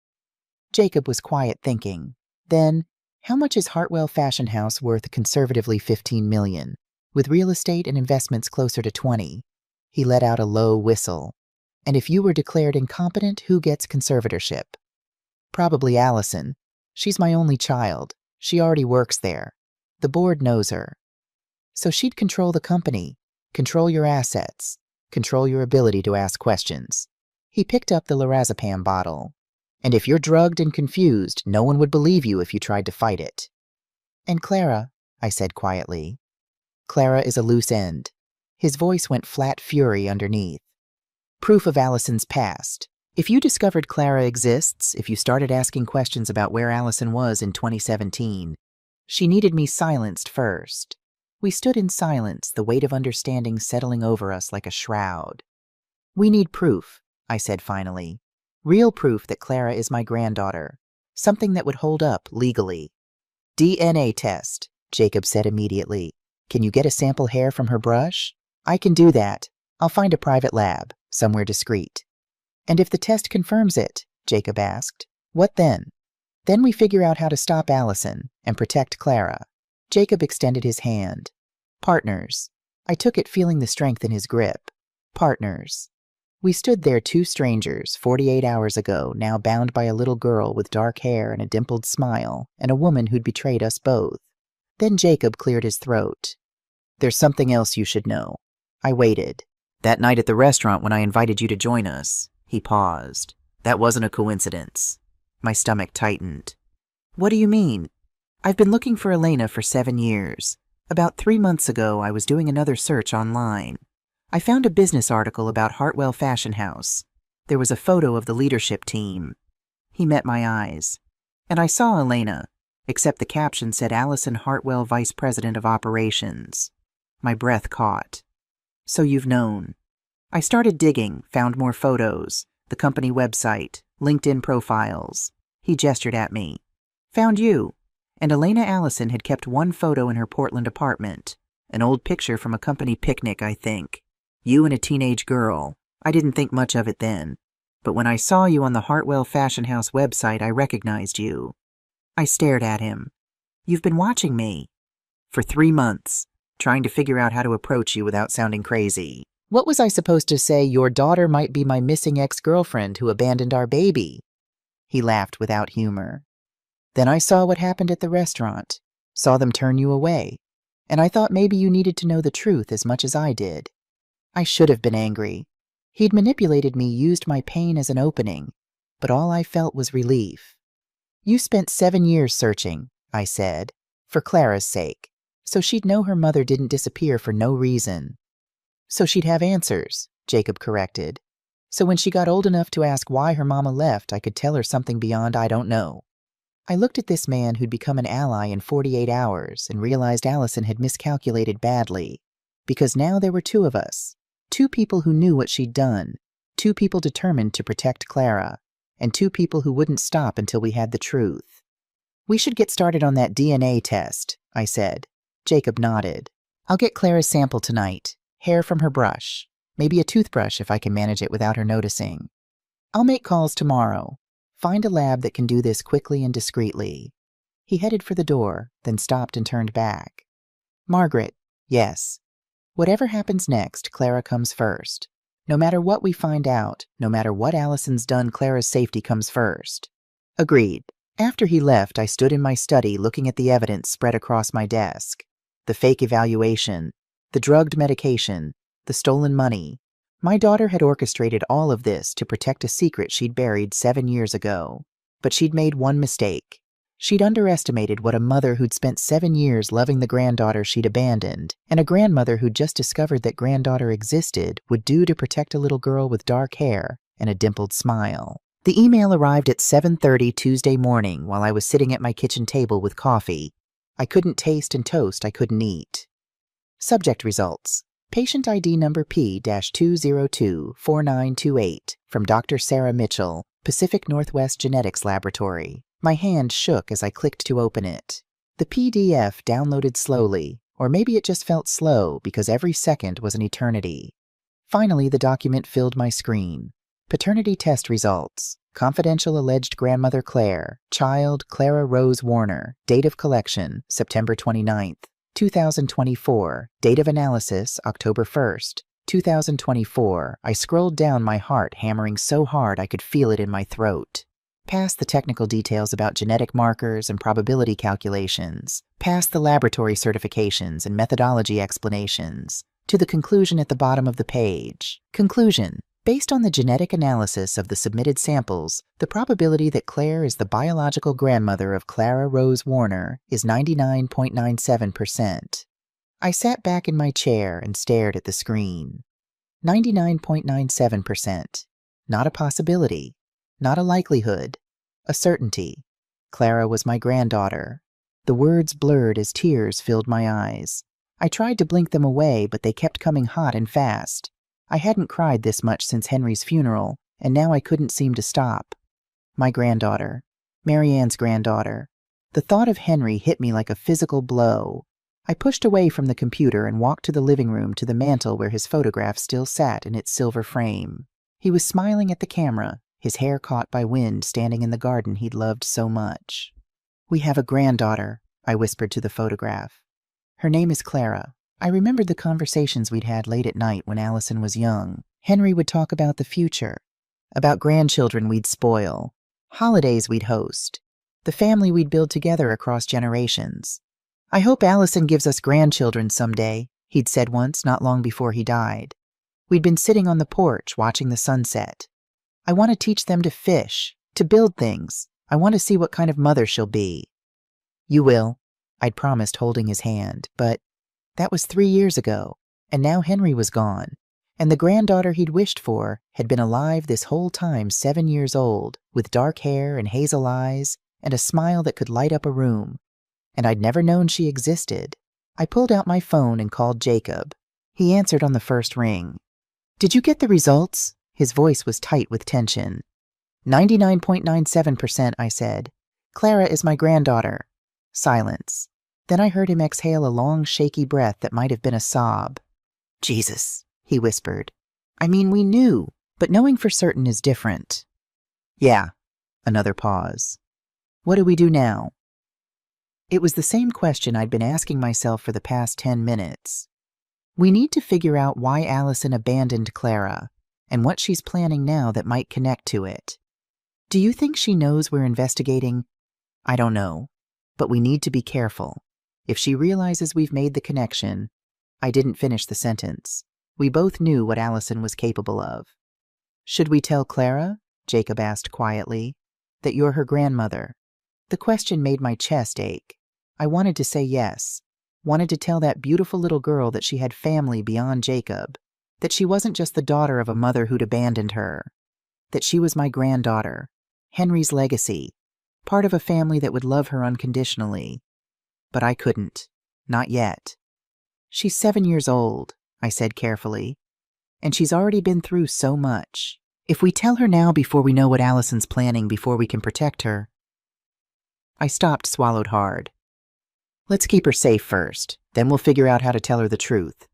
Jacob was quiet, thinking. Then, how much is Hartwell Fashion House worth? Conservatively $15 million, with real estate and investments closer to 20. He let out a low whistle. "And if you were declared incompetent, who gets conservatorship?" "Probably Allison. She's my only child. She already works there. The board knows her. So she'd control the company, control your assets, control your ability to ask questions." He picked up the lorazepam bottle. "And if you're drugged and confused, no one would believe you if you tried to fight it." "And Clara," I said quietly. "Clara is a loose end." His voice went flat fury underneath. "Proof of Allison's past. If you discovered Clara exists, if you started asking questions about where Allison was in 2017, she needed me silenced first." We stood in silence, the weight of understanding settling over us like a shroud. "We need proof," I said finally. "Real proof that Clara is my granddaughter. Something that would hold up legally." "DNA test," Jacob said immediately. "Can you get a sample hair from her brush?" "I can do that. I'll find a private lab, somewhere discreet." "And if the test confirms it," Jacob asked, "what then?" "Then we figure out how to stop Allison and protect Clara." Jacob extended his hand. "Partners." I took it, feeling the strength in his grip. "Partners." We stood there, two strangers, 48 hours ago, now bound by a little girl with dark hair and a dimpled smile, and a woman who'd betrayed us both. Then Jacob cleared his throat. "There's something else you should know." I waited. "That night at the restaurant when I invited you to join us." He paused. "That wasn't a coincidence." My stomach tightened. "What do you mean?" "I've been looking for Elena for 7 years. About 3 months ago, I was doing another search online. I found a business article about Hartwell Fashion House. There was a photo of the leadership team." He met my eyes. "And I saw Elena, except the caption said Allison Hartwell, Vice President of Operations." My breath caught. "So you've known." I started digging, found more photos, the company website, LinkedIn profiles. He gestured at me. "Found you." And Elena Allison had kept one photo in her Portland apartment. An old picture from a company picnic, I think. You and a teenage girl. I didn't think much of it then. But when I saw you on the Hartwell Fashion House website, I recognized you." I stared at him. "You've been watching me." "For 3 months, trying to figure out how to approach you without sounding crazy." What was I supposed to say? "Your daughter might be my missing ex-girlfriend who abandoned our baby." He laughed without humor. "Then I saw what happened at the restaurant, saw them turn you away, and I thought maybe you needed to know the truth as much as I did." I should have been angry. He'd manipulated me, used my pain as an opening, but all I felt was relief. "You spent 7 years searching," I said, "for Clara's sake, so she'd know her mother didn't disappear for no reason." "So she'd have answers," Jacob corrected. "So when she got old enough to ask why her mama left, I could tell her something beyond 'I don't know.'" I looked at this man who'd become an ally in 48 hours and realized Allison had miscalculated badly, because now there were 2 of us. 2 people who knew what she'd done, 2 people determined to protect Clara, and 2 people who wouldn't stop until we had the truth. "We should get started on that DNA test," I said. Jacob nodded. "I'll get Clara's sample tonight, hair from her brush, maybe a toothbrush if I can manage it without her noticing. I'll make calls tomorrow, find a lab that can do this quickly and discreetly." He headed for the door, then stopped and turned back. "Margaret." "Yes." "Whatever happens next, Clara comes first. No matter what we find out, no matter what Allison's done, Clara's safety comes first." "Agreed." After he left, I stood in my study looking at the evidence spread across my desk. The fake evaluation, the drugged medication, the stolen money. My daughter had orchestrated all of this to protect a secret she'd buried 7 years ago. But she'd made one mistake. She'd underestimated what a mother who'd spent 7 years loving the granddaughter she'd abandoned, and a grandmother who'd just discovered that granddaughter existed, would do to protect a little girl with dark hair and a dimpled smile. The email arrived at 7:30 Tuesday morning while I was sitting at my kitchen table with coffee. I couldn't taste and toast I couldn't eat. Subject results. Patient ID number P-2024928 from Dr. Sarah Mitchell, Pacific Northwest Genetics Laboratory. My hand shook as I clicked to open it. The PDF downloaded slowly, or maybe it just felt slow because every second was an eternity. Finally, the document filled my screen. Paternity test results. Confidential alleged grandmother Claire. Child Clara Rose Warner. Date of collection September 29th, 2024. Date of analysis October 1st, 2024. I scrolled down, my heart hammering so hard I could feel it in my throat. Past the technical details about genetic markers and probability calculations, past the laboratory certifications and methodology explanations, to the conclusion at the bottom of the page. Conclusion. Based on the genetic analysis of the submitted samples, the probability that Claire is the biological grandmother of Clara Rose Warner is 99.97%. I sat back in my chair and stared at the screen. 99.97%. Not a possibility. Not a likelihood. A certainty. Clara was my granddaughter. The words blurred as tears filled my eyes. I tried to blink them away, but they kept coming hot and fast. I hadn't cried this much since Henry's funeral, and now I couldn't seem to stop. My granddaughter. Marianne's granddaughter. The thought of Henry hit me like a physical blow. I pushed away from the computer and walked to the living room, to the mantel where his photograph still sat in its silver frame. He was smiling at the camera, his hair caught by wind, standing in the garden he'd loved so much. "We have a granddaughter," I whispered to the photograph. "Her name is Clara." I remembered the conversations we'd had late at night when Allison was young. Henry would talk about the future, about grandchildren we'd spoil, holidays we'd host, the family we'd build together across generations. "I hope Allison gives us grandchildren someday," he'd said once, not long before he died. We'd been sitting on the porch watching the sunset. "I want to teach them to fish, to build things. I want to see what kind of mother she'll be." "You will," I'd promised, holding his hand, but that was 3 years ago, and now Henry was gone, and the granddaughter he'd wished for had been alive this whole time, 7 years old, with dark hair and hazel eyes and a smile that could light up a room, and I'd never known she existed. I pulled out my phone and called Jacob. He answered on the first ring. "Did you get the results?" His voice was tight with tension. 99.97%, I said. "Clara is my granddaughter." Silence. Then I heard him exhale a long, shaky breath that might have been a sob. "Jesus," he whispered. "I mean, we knew, but knowing for certain is different." "Yeah." Another pause. "What do we do now?" It was the same question I'd been asking myself for the past 10 minutes. We need to figure out why Allison abandoned Clara, and what she's planning now that might connect to it. Do you think she knows we're investigating? I don't know, but we need to be careful. If she realizes we've made the connection— I didn't finish the sentence. We both knew what Allison was capable of. "Should we tell Clara?" Jacob asked quietly. "That you're her grandmother?" The question made my chest ache. I wanted to say yes. Wanted to tell that beautiful little girl that she had family beyond Jacob. That she wasn't just the daughter of a mother who'd abandoned her. That she was my granddaughter. Henry's legacy. Part of a family that would love her unconditionally. But I couldn't. Not yet. "She's 7 years old," I said carefully. "And she's already been through so much. If we tell her now before we know what Allison's planning, before we can protect her—" I stopped, swallowed hard. "Let's keep her safe first. Then we'll figure out how to tell her the truth."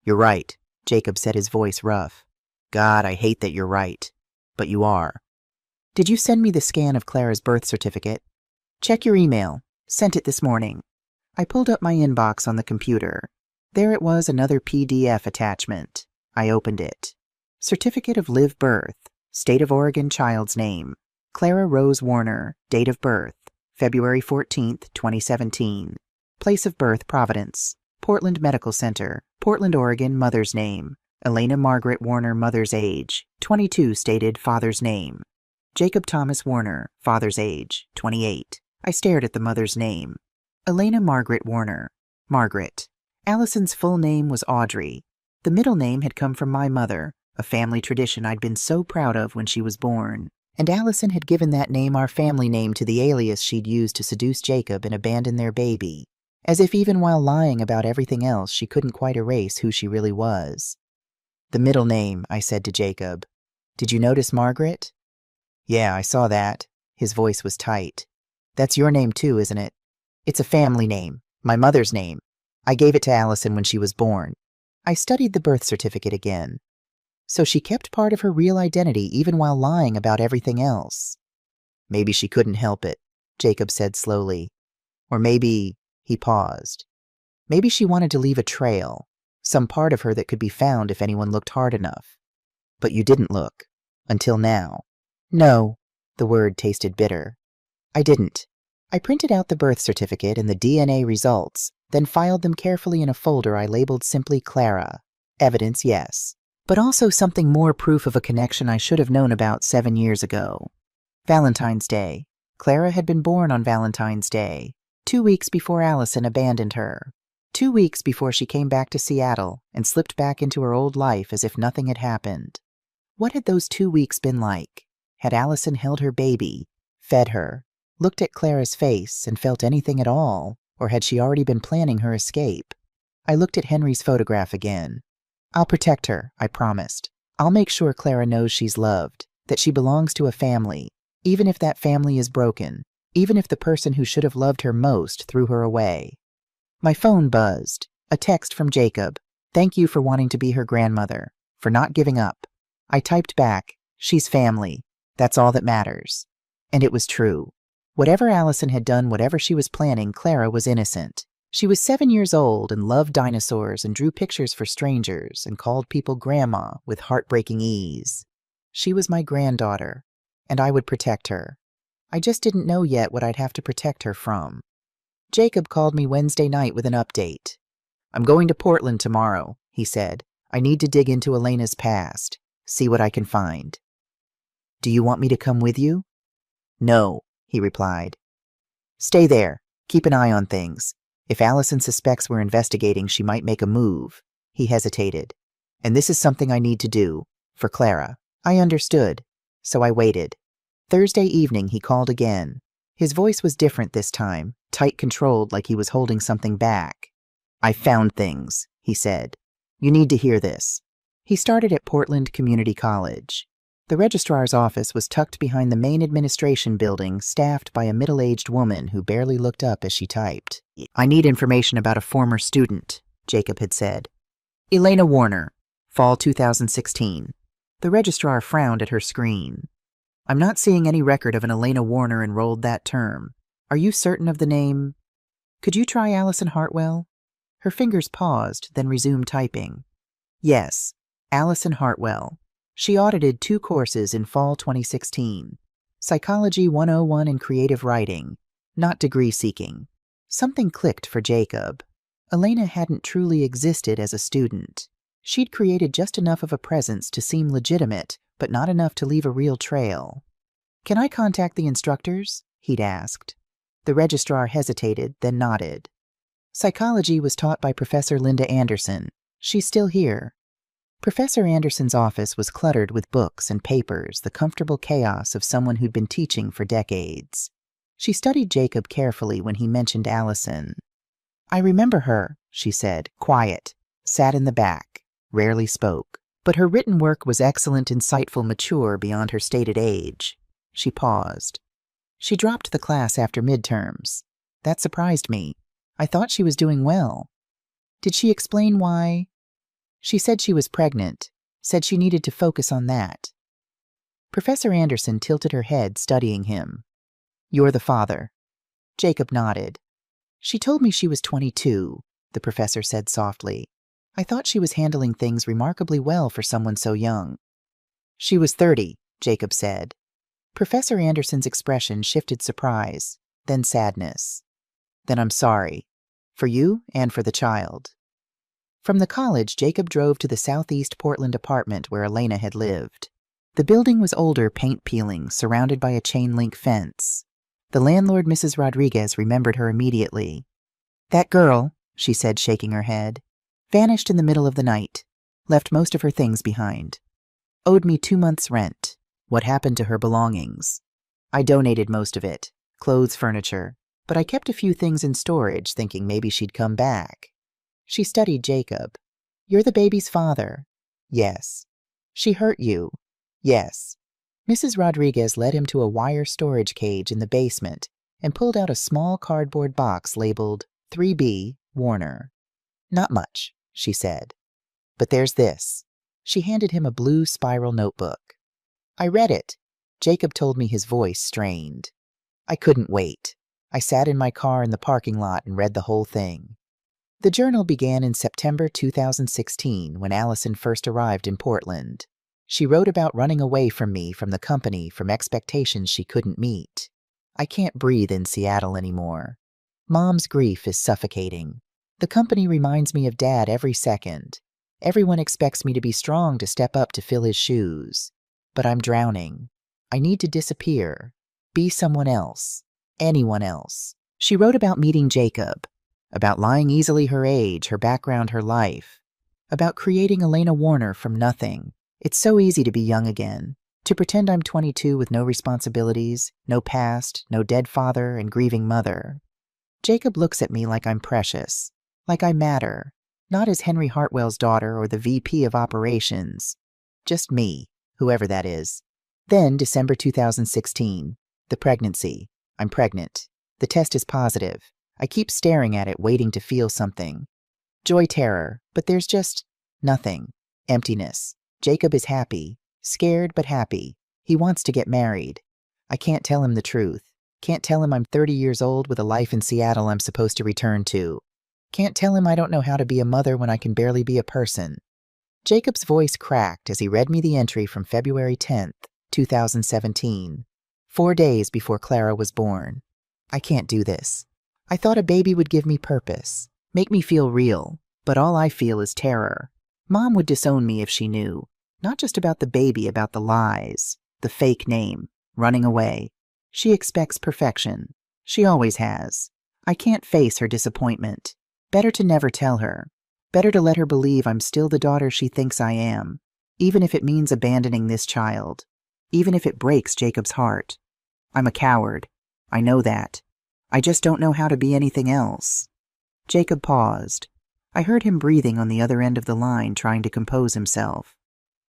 "You're right," Jacob said, his voice rough. "God, I hate that you're right. But you are." "Did you send me the scan of Clara's birth certificate?" "Check your email. Sent it this morning." I pulled up my inbox on the computer. There it was, another PDF attachment. I opened it. Certificate of live birth. State of Oregon, child's name. Clara Rose Warner. Date of birth. February 14th, 2017. Place of birth, Providence. Portland Medical Center. Portland, Oregon, mother's name. Elena Margaret Warner, mother's age. 22 stated, father's name. Jacob Thomas Warner, father's age. 28. I stared at the mother's name. Elena Margaret Warner. Margaret. Allison's full name was Audrey. The middle name had come from my mother, a family tradition I'd been so proud of when she was born. And Allison had given that name our family name to the alias she'd used to seduce Jacob and abandon their baby, as if even while lying about everything else she couldn't quite erase who she really was. The middle name, I said to Jacob. Did you notice Margaret? Yeah, I saw that. His voice was tight. That's your name too, isn't it? It's a family name, my mother's name. I gave it to Allison when she was born. I studied the birth certificate again. So she kept part of her real identity even while lying about everything else. Maybe she couldn't help it, Jacob said slowly. Or maybe, he paused. Maybe she wanted to leave a trail, some part of her that could be found if anyone looked hard enough. But you didn't look, until now. No, the word tasted bitter. I didn't. I printed out the birth certificate and the DNA results, then filed them carefully in a folder I labeled simply Clara. Evidence, yes. But also something more, proof of a connection I should have known about 7 years ago. Valentine's Day. Clara had been born on Valentine's Day, 2 weeks before Allison abandoned her. 2 weeks before she came back to Seattle and slipped back into her old life as if nothing had happened. What had those 2 weeks been like? Had Allison held her baby, fed her, looked at Clara's face, and felt anything at all, or had she already been planning her escape? I looked at Henry's photograph again. I'll protect her, I promised. I'll make sure Clara knows she's loved, that she belongs to a family, even if that family is broken, even if the person who should have loved her most threw her away. My phone buzzed. A text from Jacob. Thank you for wanting to be her grandmother, for not giving up. I typed back, she's family. That's all that matters. And it was true. Whatever Allison had done, whatever she was planning, Clara was innocent. She was 7 years old and loved dinosaurs and drew pictures for strangers and called people grandma with heartbreaking ease. She was my granddaughter, and I would protect her. I just didn't know yet what I'd have to protect her from. Jacob called me Wednesday night with an update. I'm going to Portland tomorrow, he said. I need to dig into Elena's past, see what I can find. Do you want me to come with you? No, he replied. Stay there. Keep an eye on things. If Allison suspects we're investigating, she might make a move. He hesitated. And this is something I need to do. For Clara. I understood. So I waited. Thursday evening, he called again. His voice was different this time, tight controlled, like he was holding something back. I found things, he said. You need to hear this. He started at Portland Community College. The registrar's office was tucked behind the main administration building, staffed by a middle-aged woman who barely looked up as she typed. I need information about a former student, Jacob had said. Elena Warner, fall 2016. The registrar frowned at her screen. I'm not seeing any record of an Elena Warner enrolled that term. Are you certain of the name? Could you try Allison Hartwell? Her fingers paused, then resumed typing. Yes, Allison Hartwell. She audited 2 courses in fall 2016. Psychology 101 and creative writing, not degree seeking. Something clicked for Jacob. Elena hadn't truly existed as a student. She'd created just enough of a presence to seem legitimate, but not enough to leave a real trail. Can I contact the instructors? He'd asked. The registrar hesitated, then nodded. Psychology was taught by Professor Linda Anderson. She's still here. Professor Anderson's office was cluttered with books and papers, the comfortable chaos of someone who'd been teaching for decades. She studied Jacob carefully when he mentioned Allison. I remember her, she said, quiet, sat in the back, rarely spoke. But her written work was excellent, insightful, mature beyond her stated age. She paused. She dropped the class after midterms. That surprised me. I thought she was doing well. Did she explain why? She said she was pregnant, said she needed to focus on that. Professor Anderson tilted her head, studying him. You're the father. Jacob nodded. She told me she was 22, the professor said softly. I thought she was handling things remarkably well for someone so young. She was 30, Jacob said. Professor Anderson's expression shifted surprise, then sadness. Then I'm sorry. For you and for the child. From the college, Jacob drove to the southeast Portland apartment where Elena had lived. The building was older, paint peeling, surrounded by a chain-link fence. The landlord, Mrs. Rodriguez, remembered her immediately. "That girl," she said, shaking her head, "vanished in the middle of the night, left most of her things behind. Owed me 2 months' rent. What happened to her belongings? I donated most of it, clothes, furniture, but I kept a few things in storage, thinking maybe she'd come back." She studied Jacob. "You're the baby's father." "Yes." "She hurt you." "Yes." Mrs. Rodriguez led him to a wire storage cage in the basement and pulled out a small cardboard box labeled 3B Warner. "Not much," she said. "But there's this." She handed him a blue spiral notebook. I read it. Jacob told me, his voice strained. I couldn't wait. I sat in my car in the parking lot and read the whole thing. The journal began in September 2016 when Allison first arrived in Portland. She wrote about running away from me, from the company, from expectations she couldn't meet. "I can't breathe in Seattle anymore. Mom's grief is suffocating. The company reminds me of Dad every second. Everyone expects me to be strong, to step up, to fill his shoes. But I'm drowning. I need to disappear. Be someone else. Anyone else." She wrote about meeting Jacob, about lying easily, her age, her background, her life, about creating Elena Warner from nothing. It's so easy to be young again, to pretend I'm 22 with no responsibilities, no past, no dead father and grieving mother. Jacob looks at me like I'm precious, like I matter, not as Henry Hartwell's daughter or the VP of operations. Just me, whoever that is. Then, December 2016, the pregnancy. I'm pregnant. The test is positive. I keep staring at it, waiting to feel something. Joy, terror, but there's just nothing. Emptiness. Jacob is happy. Scared, but happy. He wants to get married. I can't tell him the truth. Can't tell him I'm 30 years old with a life in Seattle I'm supposed to return to. Can't tell him I don't know how to be a mother when I can barely be a person. Jacob's voice cracked as he read me the entry from February 10th, 2017, 4 days before Clara was born. "I can't do this. I thought a baby would give me purpose, make me feel real, but all I feel is terror. Mom would disown me if she knew, not just about the baby, about the lies, the fake name, running away. She expects perfection. She always has. I can't face her disappointment. Better to never tell her. Better to let her believe I'm still the daughter she thinks I am, even if it means abandoning this child, even if it breaks Jacob's heart. I'm a coward. I know that. I just don't know how to be anything else." Jacob paused. I heard him breathing on the other end of the line, trying to compose himself.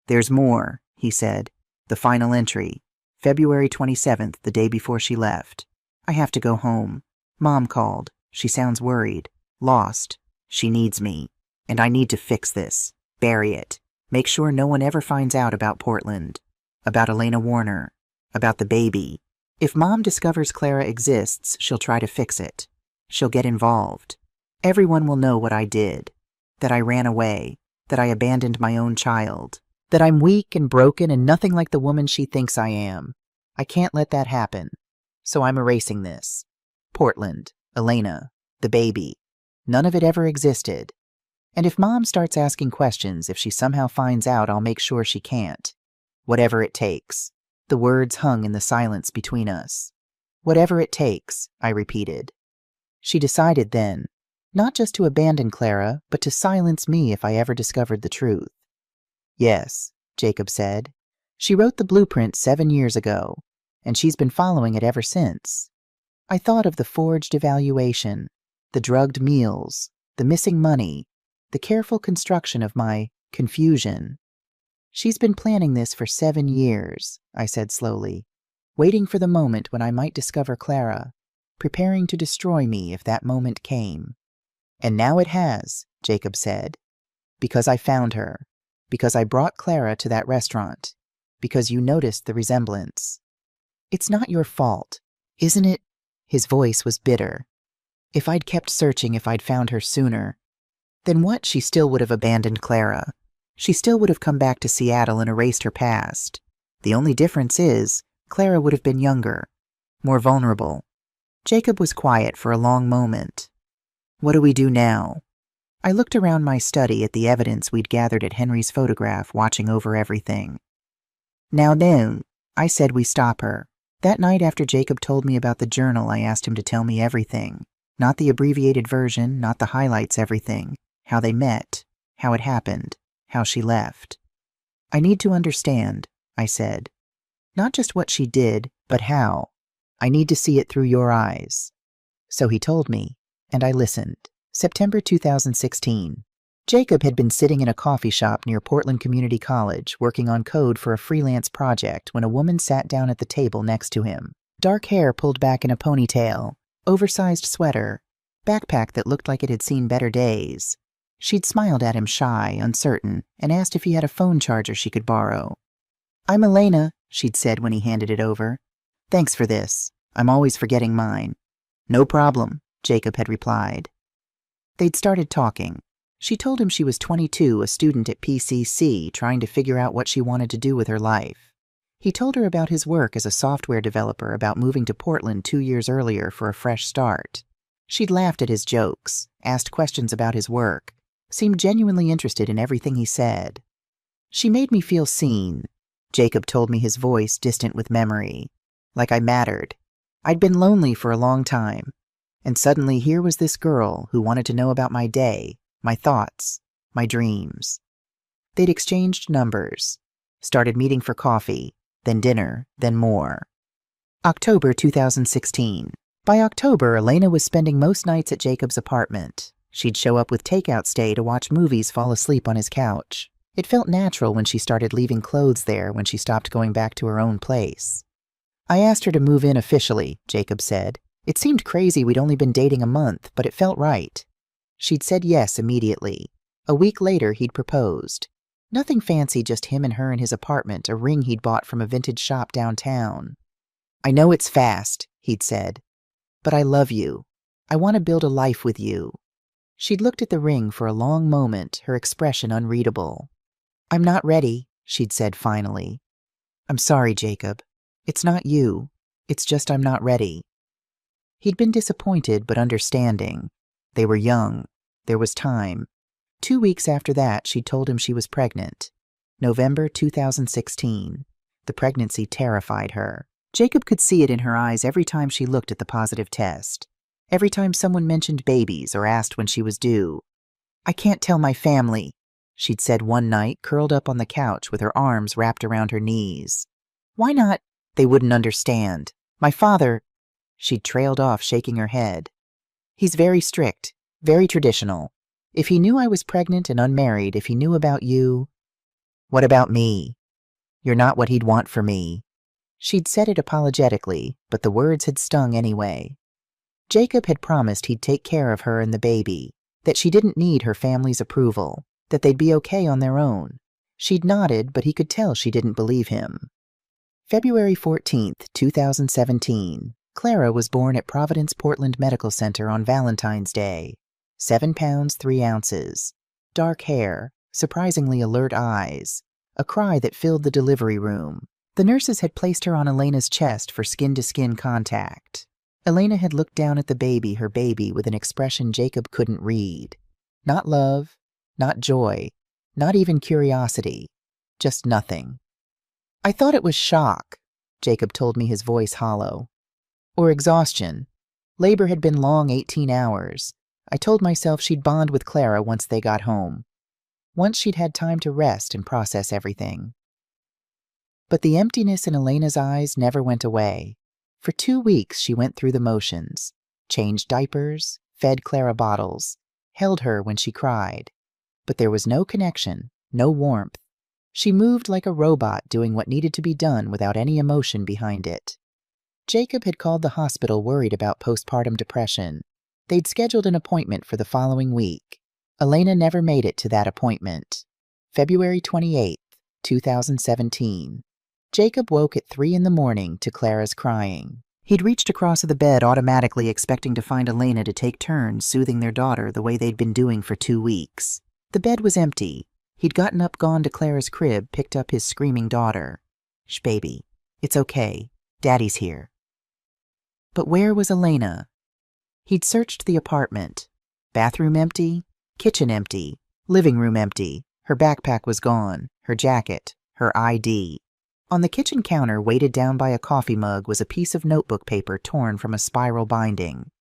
"There's more," he said. "The final entry. February 27th, the day before she left. I have to go home. Mom called. She sounds worried. Lost. She needs me. And I need to fix this. Bury it. Make sure no one ever finds out about Portland. About Elena Warner. About the baby. If Mom discovers Clara exists, she'll try to fix it. She'll get involved. Everyone will know what I did. That I ran away. That I abandoned my own child. That I'm weak and broken and nothing like the woman she thinks I am. I can't let that happen. So I'm erasing this. Portland. Elena. The baby. None of it ever existed. And if Mom starts asking questions, if she somehow finds out, I'll make sure she can't. Whatever it takes." The words hung in the silence between us. "Whatever it takes," I repeated. She decided then, not just to abandon Clara, but to silence me if I ever discovered the truth. "Yes," Jacob said. "She wrote the blueprint 7 years ago, and she's been following it ever since." I thought of the forged evaluation, the drugged meals, the missing money, the careful construction of my confusion. "She's been planning this for 7 years, I said slowly, waiting for the moment when I might discover Clara, preparing to destroy me if that moment came. And now it has," Jacob said, "because I found her, because I brought Clara to that restaurant, because you noticed the resemblance. It's not your fault, isn't it?" His voice was bitter. "If I'd kept searching, if I'd found her sooner, then what? She still would have abandoned Clara. She still would have come back to Seattle and erased her past. The only difference is, Clara would have been younger, more vulnerable." Jacob was quiet for a long moment. "What do we do now?" I looked around my study at the evidence we'd gathered at Henry's photograph, watching over everything. "Now then," I said, "we stop her. That night after Jacob told me about the journal, I asked him to tell me everything. Not the abbreviated version, not the highlights, everything. How they met, how it happened, how she left. I need to understand, I said. Not just what she did, but how. I need to see it through your eyes. So he told me, and I listened. September 2016. Jacob had been sitting in a coffee shop near Portland Community College working on code for a freelance project when a woman sat down at the table next to him. Dark hair pulled back in a ponytail, oversized sweater, backpack that looked like it had seen better days. She'd smiled at him shy, uncertain, and asked if he had a phone charger she could borrow. "I'm Elena," she'd said when he handed it over. "Thanks for this. I'm always forgetting mine." "No problem," Jacob had replied. They'd started talking. She told him she was 22, a student at PCC, trying to figure out what she wanted to do with her life. He told her about his work as a software developer, about moving to Portland 2 years earlier for a fresh start. She'd laughed at his jokes, asked questions about his work, seemed genuinely interested in everything he said. She made me feel seen, Jacob told me, his voice distant with memory. Like I mattered. I'd been lonely for a long time, and suddenly here was this girl who wanted to know about my day, my thoughts, my dreams. They'd exchanged numbers, started meeting for coffee, then dinner, then more. October 2016. By October, Elena was spending most nights at Jacob's apartment. She'd show up with takeout stay to watch movies, fall asleep on his couch. It felt natural when she started leaving clothes there, when she stopped going back to her own place. "I asked her to move in officially," Jacob said. "It seemed crazy we'd only been dating a month, but it felt right." She'd said yes immediately. A week later, he'd proposed. Nothing fancy, just him and her in his apartment, a ring he'd bought from a vintage shop downtown. "I know it's fast," he'd said, "but I love you. I want to build a life with you." She'd looked at the ring for a long moment, her expression unreadable. "I'm not ready," she'd said finally. "I'm sorry, Jacob. It's not you. It's just I'm not ready." He'd been disappointed but understanding. They were young. There was time. 2 weeks after that, she told him she was pregnant. November 2016. The pregnancy terrified her. Jacob could see it in her eyes every time she looked at the positive test. Every time someone mentioned babies or asked when she was due. "I can't tell my family," she'd said one night, curled up on the couch with her arms wrapped around her knees. "Why not? They wouldn't understand. My father—" She'd trailed off, shaking her head. "He's very strict, very traditional. If he knew I was pregnant and unmarried, if he knew about you—" "What about me? You're not what he'd want for me." She'd said it apologetically, but the words had stung anyway. Jacob had promised he'd take care of her and the baby, that she didn't need her family's approval, that they'd be okay on their own. She'd nodded, but he could tell she didn't believe him. February 14th, 2017. Clara was born at Providence Portland Medical Center on Valentine's Day. 7 pounds, 3 ounces. Dark hair, surprisingly alert eyes. A cry that filled the delivery room. The nurses had placed her on Elena's chest for skin-to-skin contact. Elena had looked down at the baby, her baby, with an expression Jacob couldn't read. Not love, not joy, not even curiosity. Just nothing. "I thought it was shock," Jacob told me, his voice hollow. "Or exhaustion. Labor had been long, 18 hours. I told myself she'd bond with Clara once they got home. Once she'd had time to rest and process everything." But the emptiness in Elena's eyes never went away. For 2 weeks she went through the motions. Changed diapers, fed Clara bottles, held her when she cried. But there was no connection, no warmth. She moved like a robot, doing what needed to be done without any emotion behind it. Jacob had called the hospital worried about postpartum depression. They'd scheduled an appointment for the following week. Elena never made it to that appointment. February 28th, 2017. Jacob woke at 3 in the morning to Clara's crying. He'd reached across the bed automatically, expecting to find Elena to take turns soothing their daughter the way they'd been doing for 2 weeks. The bed was empty. He'd gotten up, gone to Clara's crib, picked up his screaming daughter. "Shh, baby. It's okay. Daddy's here." But where was Elena? He'd searched the apartment. Bathroom empty, kitchen empty, living room empty. Her backpack was gone, her jacket, her ID. On the kitchen counter, weighted down by a coffee mug, was a piece of notebook paper torn from a spiral binding.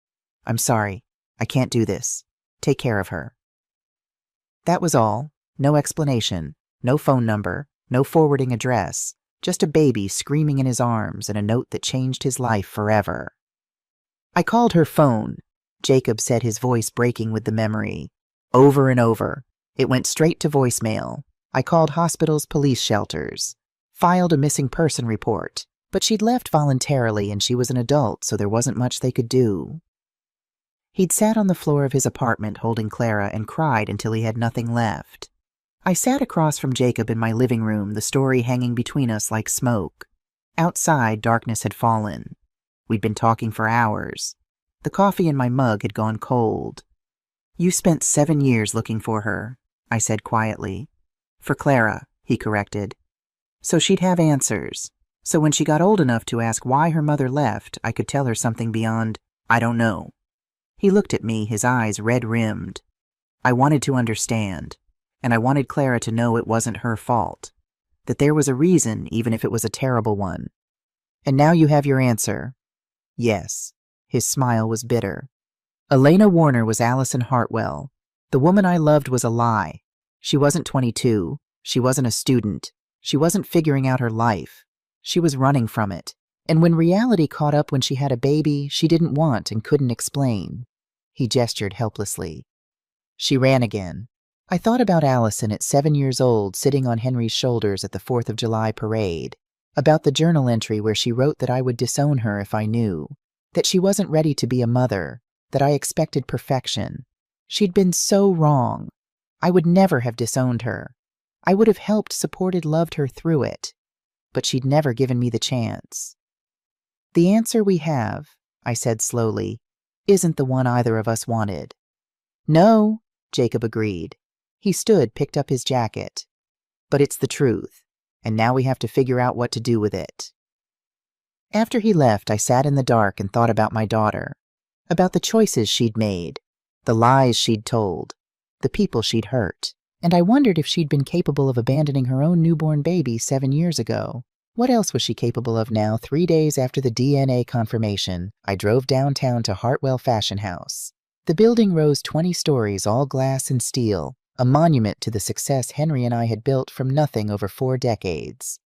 "I'm sorry. I can't do this. Take care of her." That was all. No explanation, no phone number, no forwarding address, just a baby screaming in his arms and a note that changed his life forever. "I called her phone," Jacob said, his voice breaking with the memory. "Over and over. It went straight to voicemail. I called hospitals, police shelters, filed a missing person report, but she'd left voluntarily and she was an adult, so there wasn't much they could do." He'd sat on the floor of his apartment holding Clara and cried until he had nothing left. I sat across from Jacob in my living room, the story hanging between us like smoke. Outside, darkness had fallen. We'd been talking for hours. The coffee in my mug had gone cold. "You spent 7 years looking for her," I said quietly. "For Clara," he corrected. "So she'd have answers. So when she got old enough to ask why her mother left, I could tell her something beyond, 'I don't know.'" He looked at me, his eyes red-rimmed. "I wanted to understand, and I wanted Clara to know it wasn't her fault, that there was a reason, even if it was a terrible one. And now you have your answer." "Yes." His smile was bitter. "Elena Warner was Allison Hartwell. The woman I loved was a lie. She wasn't 22. She wasn't a student. She wasn't figuring out her life. She was running from it. And when reality caught up when she had a baby, she didn't want and couldn't explain." He gestured helplessly. "She ran again. I thought about Allison at 7 years old, sitting on Henry's shoulders at the 4th of July parade, about the journal entry where she wrote that I would disown her if I knew, that she wasn't ready to be a mother, that I expected perfection. She'd been so wrong. I would never have disowned her. I would have helped, supported, loved her through it. But she'd never given me the chance." "The answer we have," I said slowly, "isn't the one either of us wanted." "No," Jacob agreed. He stood, picked up his jacket. "But it's the truth, and now we have to figure out what to do with it." After he left, I sat in the dark and thought about my daughter, about the choices she'd made, the lies she'd told, the people she'd hurt, and I wondered if she'd been capable of abandoning her own newborn baby 7 years ago. What else was she capable of now? 3 days after the DNA confirmation, I drove downtown to Hartwell Fashion House. The building rose 20 stories, all glass and steel, a monument to the success Henry and I had built from nothing over 4 decades.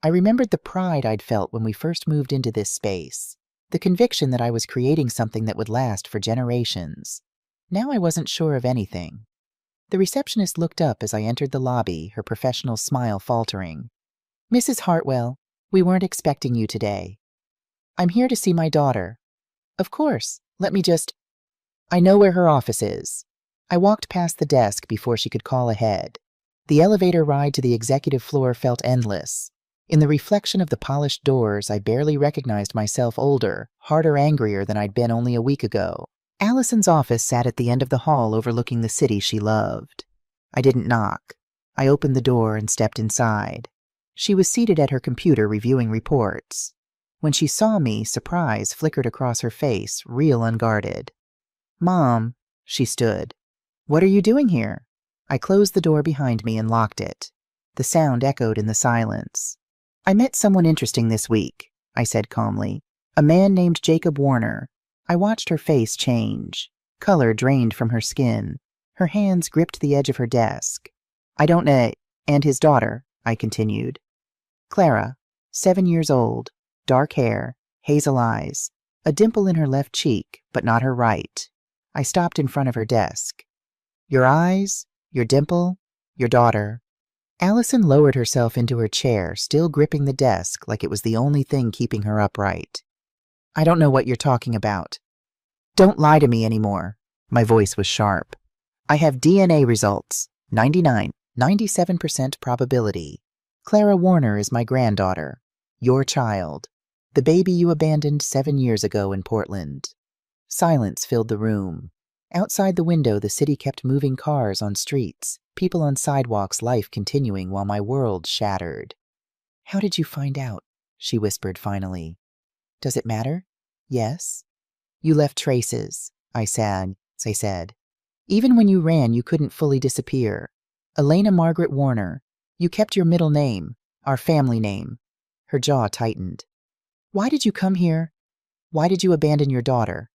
I remembered the pride I'd felt when we first moved into this space, the conviction that I was creating something that would last for generations. Now I wasn't sure of anything. The receptionist looked up as I entered the lobby, her professional smile faltering. "Mrs. Hartwell, we weren't expecting you today." "I'm here to see my daughter." "Of course. Let me just—" "I know where her office is." I walked past the desk before she could call ahead. The elevator ride to the executive floor felt endless. In the reflection of the polished doors, I barely recognized myself older, harder, angrier than I'd been only a week ago. Allison's office sat at the end of the hall overlooking the city she loved. I didn't knock. I opened the door and stepped inside. She was seated at her computer reviewing reports. When she saw me, surprise flickered across her face, real unguarded. "Mom," she stood. "What are you doing here?" I closed the door behind me and locked it. The sound echoed in the silence. "I met someone interesting this week," I said calmly. "A man named Jacob Warner." I watched her face change. Color drained from her skin. Her hands gripped the edge of her desk. "I don't know." "And his daughter," I continued. "Clara, 7 years old, dark hair, hazel eyes, a dimple in her left cheek, but not her right." I stopped in front of her desk. "Your eyes, your dimple, your daughter." Allison lowered herself into her chair, still gripping the desk like it was the only thing keeping her upright. "I don't know what you're talking about." "Don't lie to me anymore." My voice was sharp. "I have DNA results. 97% probability. Clara Warner is my granddaughter. Your child. The baby you abandoned 7 years ago in Portland." Silence filled the room. Outside the window, the city kept moving, cars on streets, people on sidewalks, life continuing while my world shattered. "How did you find out?" she whispered finally. "Does it matter?" "Yes." "You left traces," I said. "Even when you ran, you couldn't fully disappear. Elena Margaret Warner. You kept your middle name, our family name. Her jaw tightened. Why did you come here? Why did you abandon your daughter?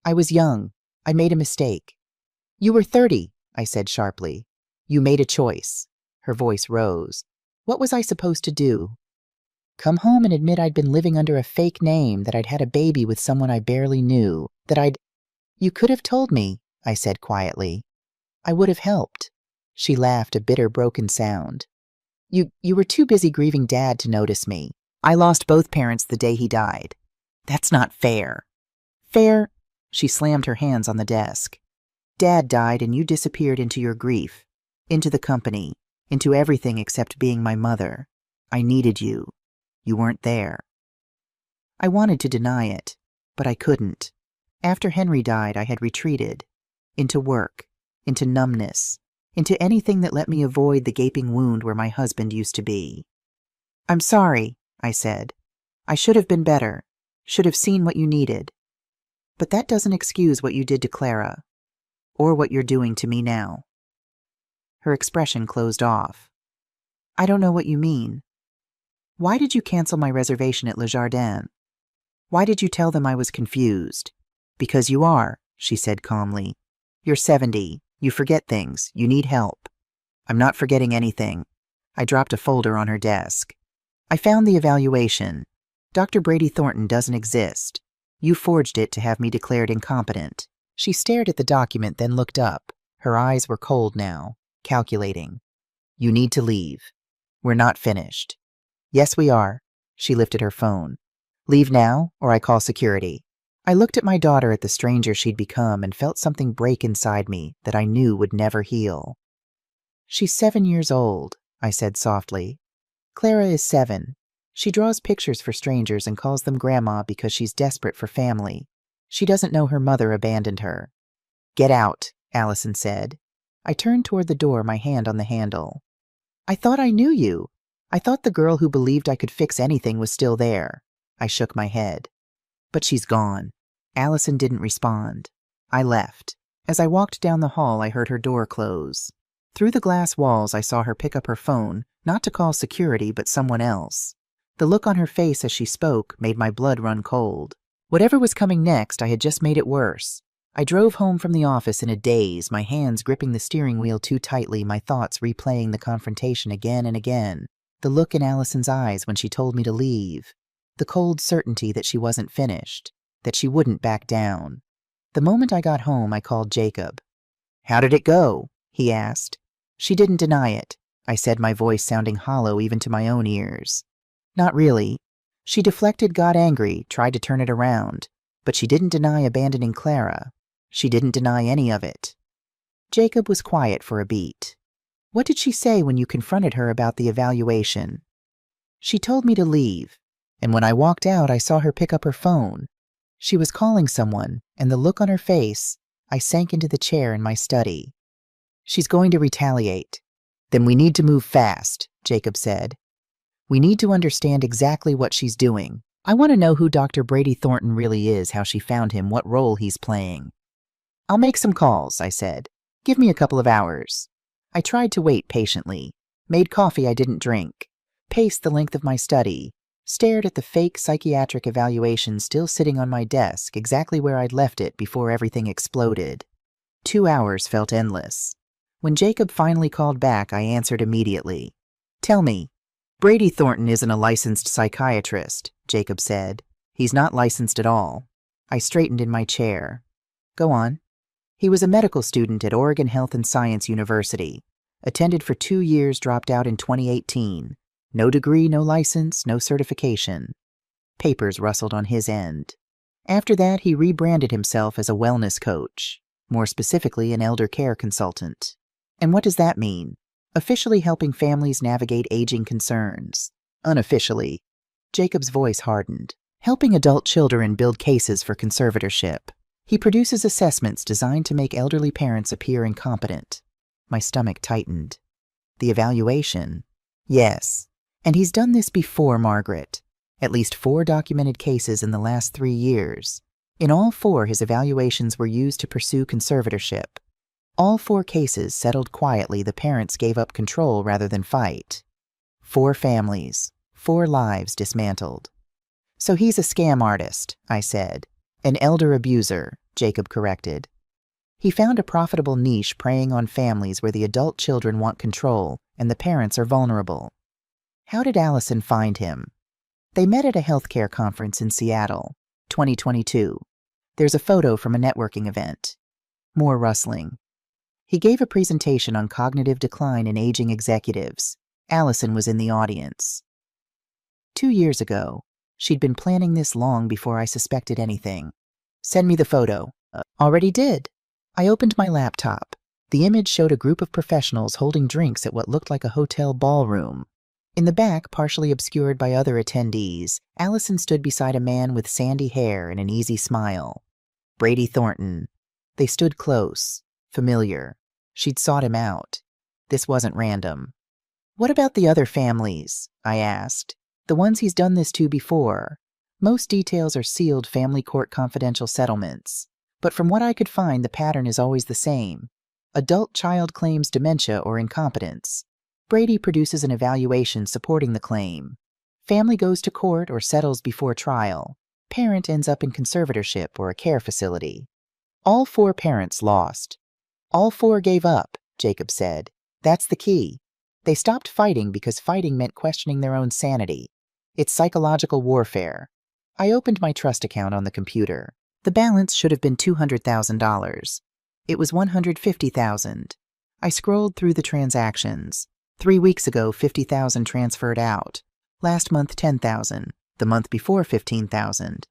I was young. I made a mistake. You were 30, I said sharply. You made a choice. Her voice rose. What was I supposed to do? Come home and admit I'd been living under a fake name, that I'd had a baby with someone I barely knew, that I'd... You could have told me, I said quietly. I would have helped. She laughed, a bitter, broken sound. You were too busy grieving Dad to notice me. I lost both parents the day he died. That's not fair. Fair? She slammed her hands on the desk. Dad died and you disappeared into your grief, into the company, into everything except being my mother. I needed you. You weren't there. I wanted to deny it, but I couldn't. After Henry died, I had retreated. Into work, into numbness, into anything that let me avoid the gaping wound where my husband used to be. I'm sorry, I said. I should have been better, should have seen what you needed. But that doesn't excuse what you did to Clara, or what you're doing to me now. Her expression closed off. I don't know what you mean. Why did you cancel my reservation at Le Jardin? Why did you tell them I was confused? Because you are, she said calmly. You're 70. You forget things. You need help. I'm not forgetting anything. I dropped a folder on her desk. I found the evaluation. Dr. Brady Thornton doesn't exist. You forged it to have me declared incompetent. She stared at the document, then looked up. Her eyes were cold now, calculating. You need to leave. We're not finished. Yes, we are. She lifted her phone. Leave now, or I call security. I looked at my daughter, at the stranger she'd become, and felt something break inside me that I knew would never heal. She's 7 years old, I said softly. Clara is 7. She draws pictures for strangers and calls them Grandma because she's desperate for family. She doesn't know her mother abandoned her. Get out, Allison said. I turned toward the door, my hand on the handle. I thought I knew you. I thought the girl who believed I could fix anything was still there. I shook my head. But she's gone. Allison didn't respond. I left. As I walked down the hall, I heard her door close. Through the glass walls, I saw her pick up her phone, not to call security, but someone else. The look on her face as she spoke made my blood run cold. Whatever was coming next, I had just made it worse. I drove home from the office in a daze, my hands gripping the steering wheel too tightly, my thoughts replaying the confrontation again and again. The look in Allison's eyes when she told me to leave. The cold certainty that she wasn't finished, that she wouldn't back down. The moment I got home, I called Jacob. How did it go? He asked. She didn't deny it, I said, my voice sounding hollow even to my own ears. Not really. She deflected, got angry, tried to turn it around, but she didn't deny abandoning Clara. She didn't deny any of it. Jacob was quiet for a beat. What did she say when you confronted her about the evaluation? She told me to leave, and when I walked out, I saw her pick up her phone. She was calling someone, and the look on her face, I sank into the chair in my study. She's going to retaliate. Then we need to move fast, Jacob said. We need to understand exactly what she's doing. I want to know who Dr. Brady Thornton really is, how she found him, what role he's playing. I'll make some calls, I said. Give me a couple of hours. I tried to wait patiently, made coffee I didn't drink, paced the length of my study, stared at the fake psychiatric evaluation still sitting on my desk, exactly where I'd left it before everything exploded. 2 hours felt endless. When Jacob finally called back, I answered immediately. Tell me. Brady Thornton isn't a licensed psychiatrist, Jacob said. He's not licensed at all. I straightened in my chair. Go on. He was a medical student at Oregon Health and Science University. Attended for 2 years, dropped out in 2018. No degree, no license, no certification. Papers rustled on his end. After that, he rebranded himself as a wellness coach, more specifically an elder care consultant. And what does that mean? Officially helping families navigate aging concerns. Unofficially, Jacob's voice hardened, helping adult children build cases for conservatorship. He produces assessments designed to make elderly parents appear incompetent. My stomach tightened. The evaluation? Yes. And he's done this before, Margaret. At least 4 documented cases in the last 3 years. In all 4, his evaluations were used to pursue conservatorship. All 4 cases settled quietly. The parents gave up control rather than fight. 4 families, 4 lives dismantled. So he's a scam artist, I said. An elder abuser, Jacob corrected. He found a profitable niche preying on families where the adult children want control and the parents are vulnerable. How did Allison find him? They met at a healthcare conference in Seattle, 2022. There's a photo from a networking event. More rustling. He gave a presentation on cognitive decline in aging executives. Allison was in the audience. 2 years ago, she'd been planning this long before I suspected anything. Send me the photo. Already did. I opened my laptop. The image showed a group of professionals holding drinks at what looked like a hotel ballroom. In the back, partially obscured by other attendees, Allison stood beside a man with sandy hair and an easy smile. Brady Thornton. They stood close, familiar. She'd sought him out. This wasn't random. What about the other families? I asked. The ones he's done this to before. Most details are sealed family court confidential settlements. But from what I could find, the pattern is always the same. Adult child claims dementia or incompetence. Brady produces an evaluation supporting the claim. Family goes to court or settles before trial. Parent ends up in conservatorship or a care facility. All 4 parents lost. All 4 gave up, Jacob said. That's the key. They stopped fighting because fighting meant questioning their own sanity. It's psychological warfare. I opened my trust account on the computer. The balance should have been $200,000. It was $150,000. I scrolled through the transactions. 3 weeks ago, $50,000 transferred out. Last month, $10,000. The month before, $15,000.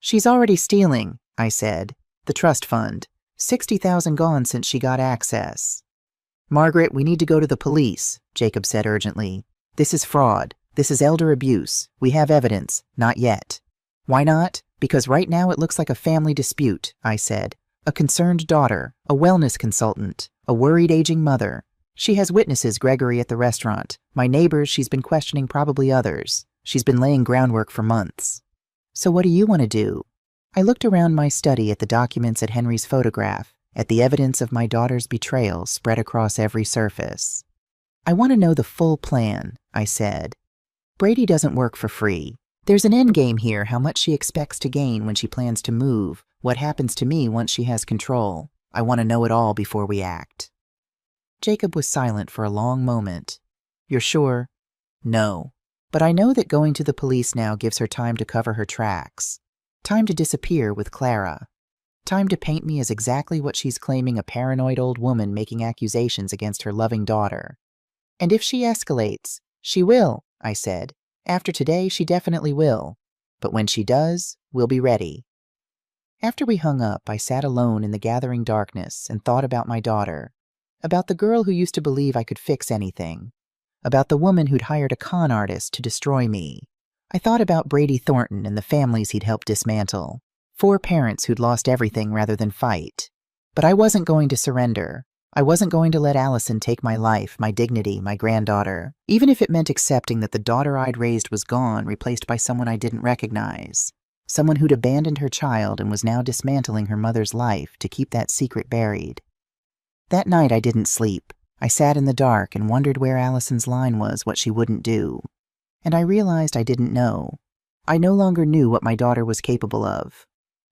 She's already stealing, I said. The trust fund. $60,000 gone since she got access. Margaret, we need to go to the police, Jacob said urgently. This is fraud. This is elder abuse. We have evidence. Not yet. Why not? Because right now it looks like a family dispute, I said. A concerned daughter, a wellness consultant, a worried aging mother. She has witnesses, Gregory at the restaurant. My neighbors, she's been questioning, probably others. She's been laying groundwork for months. So what do you want to do? I looked around my study at the documents at Henry's photograph, at the evidence of my daughter's betrayal spread across every surface. I want to know the full plan, I said. Brady doesn't work for free. There's an endgame here, how much she expects to gain when she plans to move, what happens to me once she has control. I want to know it all before we act. Jacob was silent for a long moment. You're sure? No. But I know that going to the police now gives her time to cover her tracks. Time to disappear with Clara. Time to paint me as exactly what she's claiming, a paranoid old woman making accusations against her loving daughter. And if she escalates, she will, I said. After today, she definitely will. But when she does, we'll be ready. After we hung up, I sat alone in the gathering darkness and thought about my daughter. About the girl who used to believe I could fix anything. About the woman who'd hired a con artist to destroy me. I thought about Brady Thornton and the families he'd helped dismantle. 4 parents who'd lost everything rather than fight. But I wasn't going to surrender. I wasn't going to let Allison take my life, my dignity, my granddaughter, even if it meant accepting that the daughter I'd raised was gone, replaced by someone I didn't recognize. Someone who'd abandoned her child and was now dismantling her mother's life to keep that secret buried. That night I didn't sleep. I sat in the dark and wondered where Allison's line was, what she wouldn't do. And I realized I didn't know. I no longer knew what my daughter was capable of.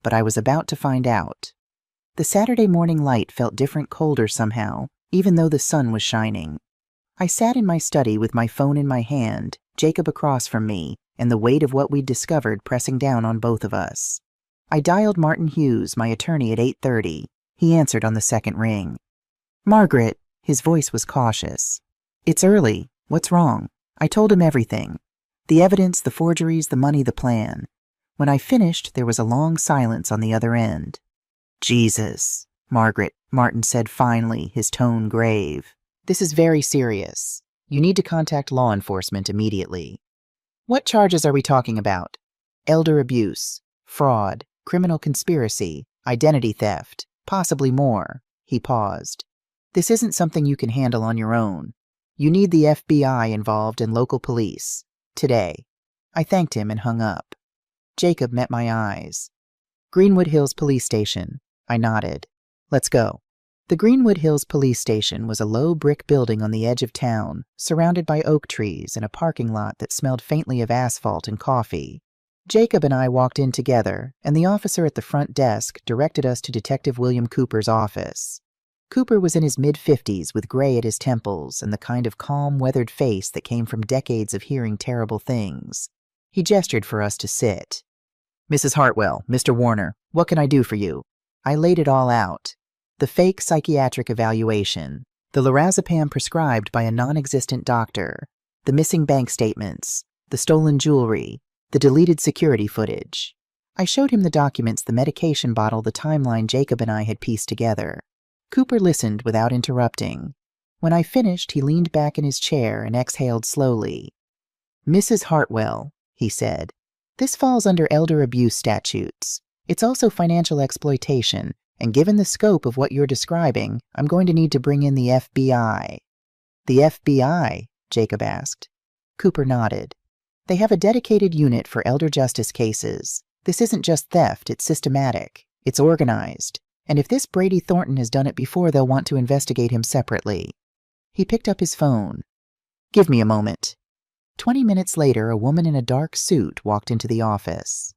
But I was about to find out. The Saturday morning light felt different, colder somehow, even though the sun was shining. I sat in my study with my phone in my hand, Jacob across from me, and the weight of what we'd discovered pressing down on both of us. I dialed Martin Hughes, my attorney, at 8:30. He answered on the second ring. Margaret, his voice was cautious. It's early. What's wrong? I told him everything. The evidence, the forgeries, the money, the plan. When I finished, there was a long silence on the other end. Jesus, Martin said finally, his tone grave. This is very serious. You need to contact law enforcement immediately. What charges are we talking about? Elder abuse, fraud, criminal conspiracy, identity theft, possibly more. He paused. This isn't something you can handle on your own. You need the FBI involved and local police. Today. I thanked him and hung up. Jacob met my eyes. Greenwood Hills Police Station. I nodded. Let's go. The Greenwood Hills Police Station was a low brick building on the edge of town, surrounded by oak trees and a parking lot that smelled faintly of asphalt and coffee. Jacob and I walked in together, and the officer at the front desk directed us to Detective William Cooper's office. Cooper was in his mid-50s with gray at his temples and the kind of calm, weathered face that came from decades of hearing terrible things. He gestured for us to sit. "Mrs. Hartwell, Mr. Warner, what can I do for you?" I laid it all out. The fake psychiatric evaluation, the lorazepam prescribed by a non-existent doctor, the missing bank statements, the stolen jewelry, the deleted security footage. I showed him the documents, the medication bottle, the timeline Jacob and I had pieced together. Cooper listened without interrupting. When I finished, he leaned back in his chair and exhaled slowly. "Mrs. Hartwell," he said, "this falls under elder abuse statutes. It's also financial exploitation, and given the scope of what you're describing, I'm going to need to bring in the FBI." "The FBI?" Jacob asked. Cooper nodded. "They have a dedicated unit for elder justice cases. This isn't just theft, it's systematic. It's organized. And if this Brady Thornton has done it before, they'll want to investigate him separately." He picked up his phone. "Give me a moment." 20 minutes later, a woman in a dark suit walked into the office.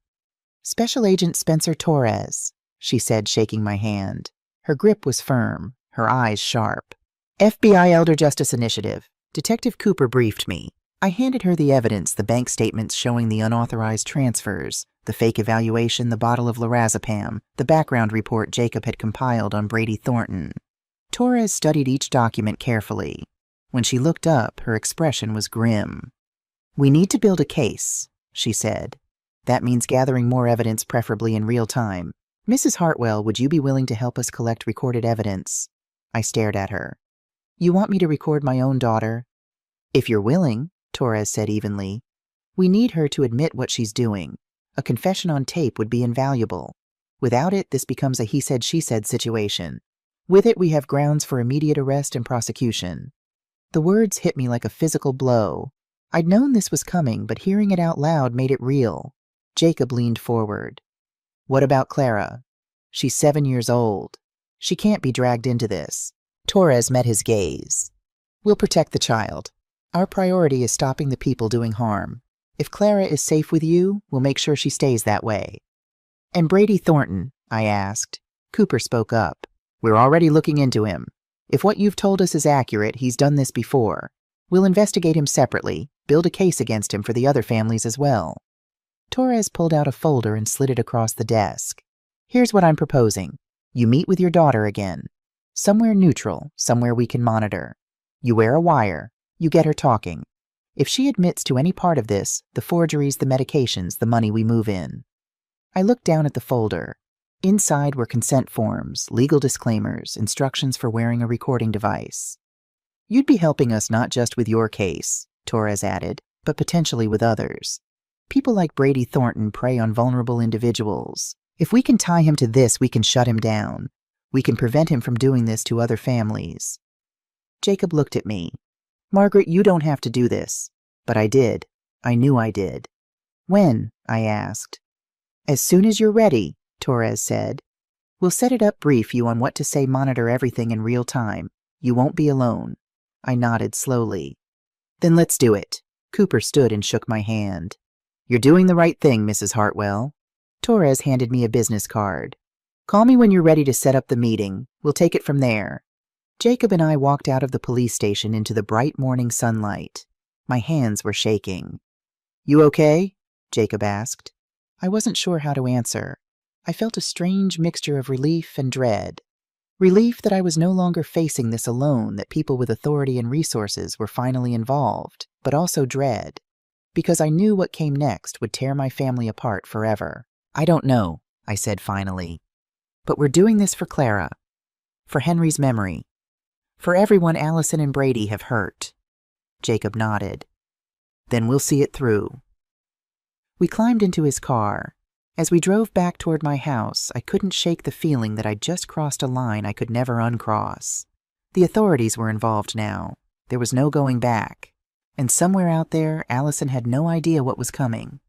"Special Agent Spencer Torres," she said, shaking my hand. Her grip was firm, her eyes sharp. "FBI Elder Justice Initiative." Detective Cooper briefed me. I handed her the evidence, the bank statements showing the unauthorized transfers, the fake evaluation, the bottle of lorazepam, the background report Jacob had compiled on Brady Thornton. Torres studied each document carefully. When she looked up, her expression was grim. "We need to build a case," she said. "That means gathering more evidence, preferably in real time. Mrs. Hartwell, would you be willing to help us collect recorded evidence?" I stared at her. "You want me to record my own daughter?" "If you're willing," Torres said evenly. "We need her to admit what she's doing. A confession on tape would be invaluable. Without it, this becomes a he said, she said situation. With it, we have grounds for immediate arrest and prosecution." The words hit me like a physical blow. I'd known this was coming, but hearing it out loud made it real. Jacob leaned forward. "What about Clara? She's 7 years old. She can't be dragged into this." Torres met his gaze. "We'll protect the child. Our priority is stopping the people doing harm. If Clara is safe with you, we'll make sure she stays that way." "And Brady Thornton?" I asked. Cooper spoke up. "We're already looking into him. If what you've told us is accurate, he's done this before. We'll investigate him separately, build a case against him for the other families as well." Torres pulled out a folder and slid it across the desk. "Here's what I'm proposing. You meet with your daughter again. Somewhere neutral, somewhere we can monitor. You wear a wire. You get her talking. If she admits to any part of this, the forgeries, the medications, the money, we move in." I looked down at the folder. Inside were consent forms, legal disclaimers, instructions for wearing a recording device. "You'd be helping us not just with your case," Torres added, "but potentially with others. People like Brady Thornton prey on vulnerable individuals. If we can tie him to this, we can shut him down. We can prevent him from doing this to other families." Jacob looked at me. "Margaret, you don't have to do this." But I did. I knew I did. "When?" I asked. "As soon as you're ready," Torres said. "We'll set it up, brief you on what to say, monitor everything in real time. You won't be alone." I nodded slowly. "Then let's do it." Cooper stood and shook my hand. "You're doing the right thing, Mrs. Hartwell." Torres handed me a business card. "Call me when you're ready to set up the meeting. We'll take it from there." Jacob and I walked out of the police station into the bright morning sunlight. My hands were shaking. "You okay?" Jacob asked. I wasn't sure how to answer. I felt a strange mixture of relief and dread. Relief that I was no longer facing this alone, that people with authority and resources were finally involved, but also dread, because I knew what came next would tear my family apart forever. "I don't know," I said finally. "But we're doing this for Clara, for Henry's memory, for everyone Allison and Brady have hurt." Jacob nodded. "Then we'll see it through." We climbed into his car. As we drove back toward my house, I couldn't shake the feeling that I'd just crossed a line I could never uncross. The authorities were involved now. There was no going back. And somewhere out there, Allison had no idea what was coming.